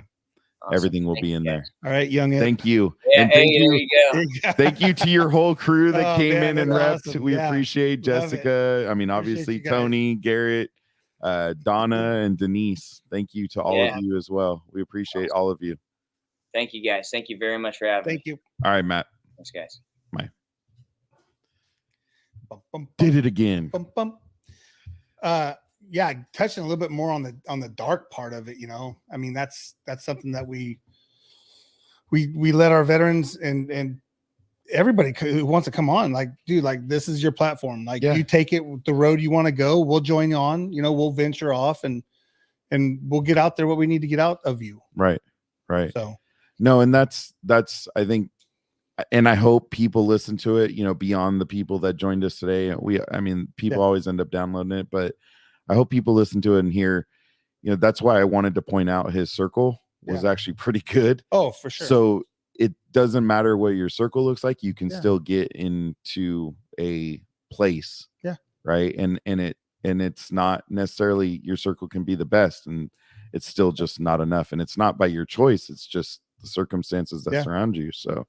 A: Awesome. Everything will be in there.
B: All right, young.
A: Thank you.
D: Yeah,
A: and
D: thank you.
A: Thank you to your whole crew that came in and repped.
B: Awesome.
A: We appreciate Jessica. I mean, obviously Tony, Garrett, Donna, and Denise. Thank you to all of you as well. We appreciate all of you.
D: Thank you, guys. Thank you very much for having me.
B: Thank you.
A: All right, Matt.
D: Thanks, guys.
A: Bye.
B: Did
A: it again.
B: Yeah, touching a little bit more on the dark part of it, you know. I mean, that's something that we let our veterans and everybody who wants to come on, like, dude, like, this is your platform. Like, you take it the road you want to go. We'll join you on. You know, we'll venture off and we'll get out there what we need to get out of you.
A: Right.
B: So
A: no, and that's I think, and I hope people listen to it, you know, beyond the people that joined us today. I mean, people always end up downloading it, but I hope people listen to it and hear, you know, that's why I wanted to point out his circle was actually pretty good.
B: Oh, for sure.
A: So it doesn't matter what your circle looks like. You can still get into a place.
B: Yeah.
A: Right. And it's not necessarily your circle can be the best, and it's still just not enough. And it's not by your choice. It's just the circumstances that surround you. So,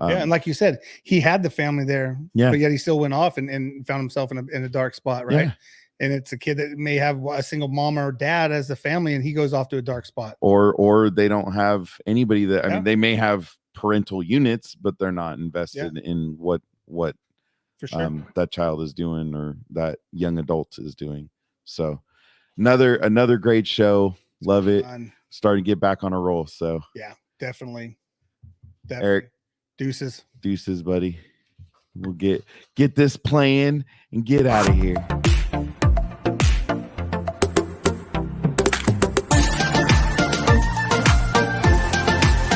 B: and like you said, he had the family there, but yet he still went off and found himself in a dark spot. Right.
A: Yeah.
B: And it's a kid that may have a single mom or dad as a family, and he goes off to a dark spot.
A: Or they don't have anybody that, I mean, they may have parental units, but they're not invested in what
B: for sure
A: that child is doing or that young adult is doing. So another great show. Love it.
B: Fun.
A: Starting to get back on a roll. So
B: Yeah, definitely.
A: Eric,
B: deuces,
A: buddy. We'll get this playing and get out of here.